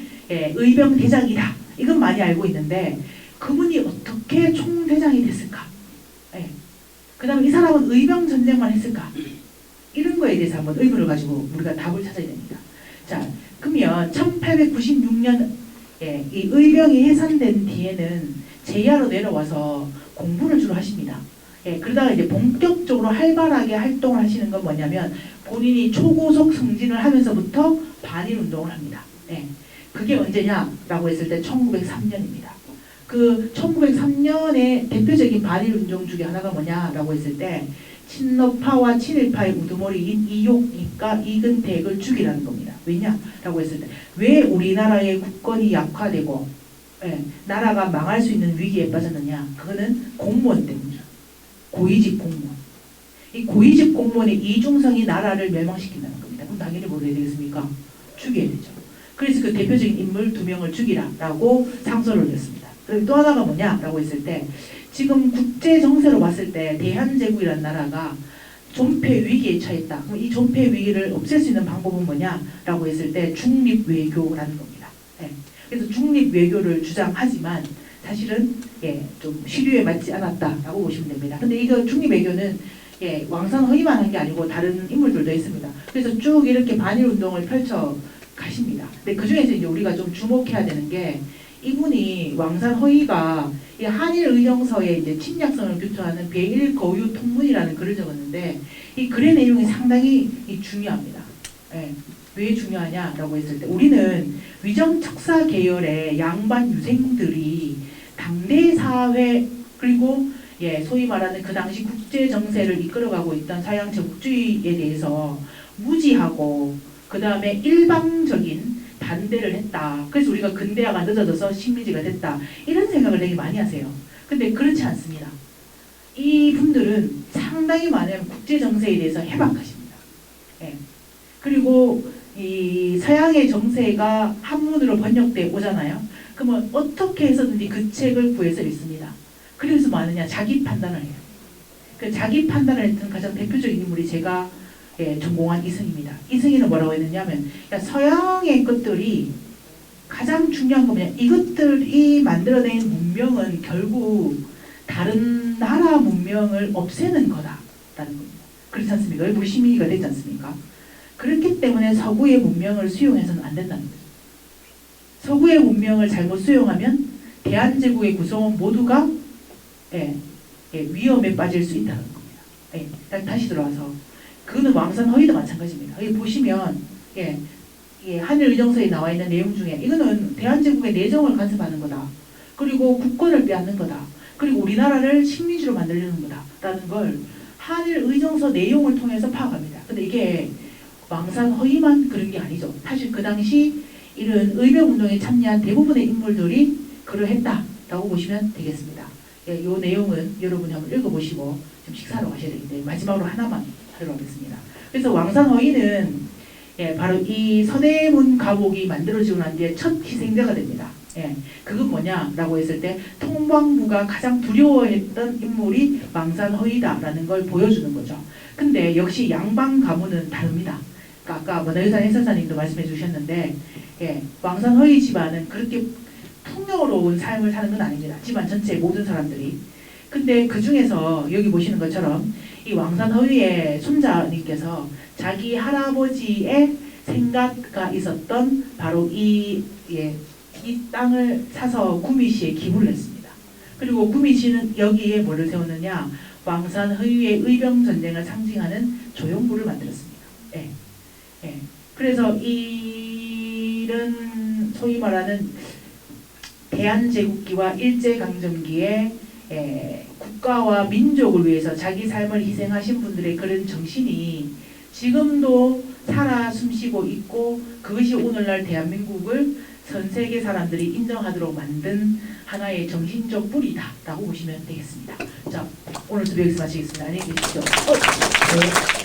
의병 대장이다. 이건 많이 알고 있는데 그분이 어떻게 총대장이 됐을까? 그 다음에 이 사람은 의병 전쟁만 했을까? 이런 거에 대해서 한번 의문을 가지고 우리가 답을 찾아야 됩니다. 자, 그러면 1896년 이 의병이 해산된 뒤에는 제야로 내려와서 공부를 주로 하십니다. 그러다가 이제 본격적으로 활발하게 활동을 하시는 건 뭐냐면 본인이 초고속 승진을 하면서부터 반일운동을 합니다. 그게 언제냐라고 했을 때 1903년입니다. 그 1903년의 대표적인 반일운동 중에 하나가 뭐냐라고 했을 때 친러파와 친일파의 우두머리인 이욕과 이근택을 죽이라는 겁니다. 왜냐라고 했을 때 왜 우리나라의 국권이 약화되고 나라가 망할 수 있는 위기에 빠졌느냐. 그거는 공무원 때문이죠. 고위직 공무원. 이 고위직 공무원의 이중성이 나라를 멸망시킨다는 겁니다. 그럼 당연히 뭘 해야 되겠습니까? 죽여야 되죠. 그래서 그 대표적인 인물 2명을 죽이라라고 상소를 올렸습니다. 그리고 또 하나가 뭐냐라고 했을 때 지금 국제 정세로 봤을 때 대한제국이라는 나라가 존폐 위기에 처했다. 그럼 이 존폐 위기를 없앨 수 있는 방법은 뭐냐라고 했을 때 중립외교라는 겁니다. 그래서 중립외교를 주장하지만 사실은 좀 시류에 맞지 않았다라고 보시면 됩니다. 근데 이거 중립외교는 왕산허위만 한 게 아니고 다른 인물들도 있습니다. 그래서 쭉 이렇게 반일운동을 펼쳐 가십니다. 근데 그 중에서 이제 우리가 좀 주목해야 되는 게 이분이 왕산허위가 이 한일의정서에 이제 침략성을 규정하는 배일거유 통문이라는 글을 적었는데 이 글의 내용이 상당히 중요합니다. 왜 중요하냐라고 했을 때 우리는 위정척사 계열의 양반 유생들이 당대 사회 그리고 소위 말하는 그 당시 국제 정세를 이끌어가고 있던 서양 제국주의에 대해서 무지하고 그 다음에 일방적인 반대를 했다. 그래서 우리가 근대화가 늦어져서 식민지가 됐다. 이런 생각을 되게 많이 하세요. 근데 그렇지 않습니다. 이 분들은 상당히 많은 국제 정세에 대해서 해박하십니다. 그리고 이 서양의 정세가 한문으로 번역돼 오잖아요. 그러면 어떻게 해서든지 그 책을 구해서 읽습니다. 그래서 뭐 하느냐? 자기 판단을 해요. 그 자기 판단을 했던 가장 대표적인 인물이 제가 전공한 이승입니다. 이승이는 뭐라고 했느냐면 서양의 것들이 가장 중요한 건 뭐냐? 이것들이 만들어낸 문명은 결국 다른 나라 문명을 없애는 거다라는 겁니다. 그렇지 않습니까? 우리 시민이가 되지 않습니까? 그렇기 때문에 서구의 문명을 수용해서는 안 된다는 거죠. 서구의 문명을 잘못 수용하면 대한제국의 구성원 모두가 위험에 빠질 수 있다는 겁니다. 다시 들어와서 그거는 왕산허위도 마찬가지입니다. 여기 보시면 한일의정서에 나와 있는 내용 중에 이거는 대한제국의 내정을 간섭하는 거다. 그리고 국권을 빼앗는 거다. 그리고 우리나라를 식민지로 만들려는 거다라는 걸 한일의정서 내용을 통해서 파악합니다. 근데 이게 왕산허위만 그런 게 아니죠. 사실 그 당시 이런 의병운동에 참여한 대부분의 인물들이 그러했다라고 보시면 되겠습니다. 이 내용은 여러분이 한번 읽어보시고 좀 식사하러 가셔야 되기 때문에 마지막으로 하나만 하도록 하겠습니다. 그래서 왕산허위는 바로 이 서대문 가곡이 만들어지고 난 뒤에 첫 희생자가 됩니다. 예, 그건 뭐냐라고 했을 때 통방부가 가장 두려워했던 인물이 망산허위다라는 걸 보여주는 거죠. 근데 역시 양방 가문은 다릅니다. 그러니까 아까 문화유산 해설사님도 말씀해 주셨는데 예, 망산허위 집안은 그렇게 풍요로운 삶을 사는 건 아닙니다. 집안 전체 모든 사람들이. 근데 그 중에서 여기 보시는 것처럼 이 왕산허위의 손자님께서 자기 할아버지의 생각가 있었던 바로 이 땅을 사서 구미시에 기부를 했습니다. 그리고 구미시는 여기에 뭐를 세우느냐, 왕산허위의 의병전쟁을 상징하는 조형물을 만들었습니다. 예. 예. 그래서 이런 소위 말하는 대한제국기와 일제강점기에 국가와 민족을 위해서 자기 삶을 희생하신 분들의 그런 정신이 지금도 살아 숨쉬고 있고, 그것이 오늘날 대한민국을 전 세계 사람들이 인정하도록 만든 하나의 정신적 뿌리다라고 보시면 되겠습니다. 자, 오늘 수업 여기서 마치겠습니다. 안녕히 계십시오. 네.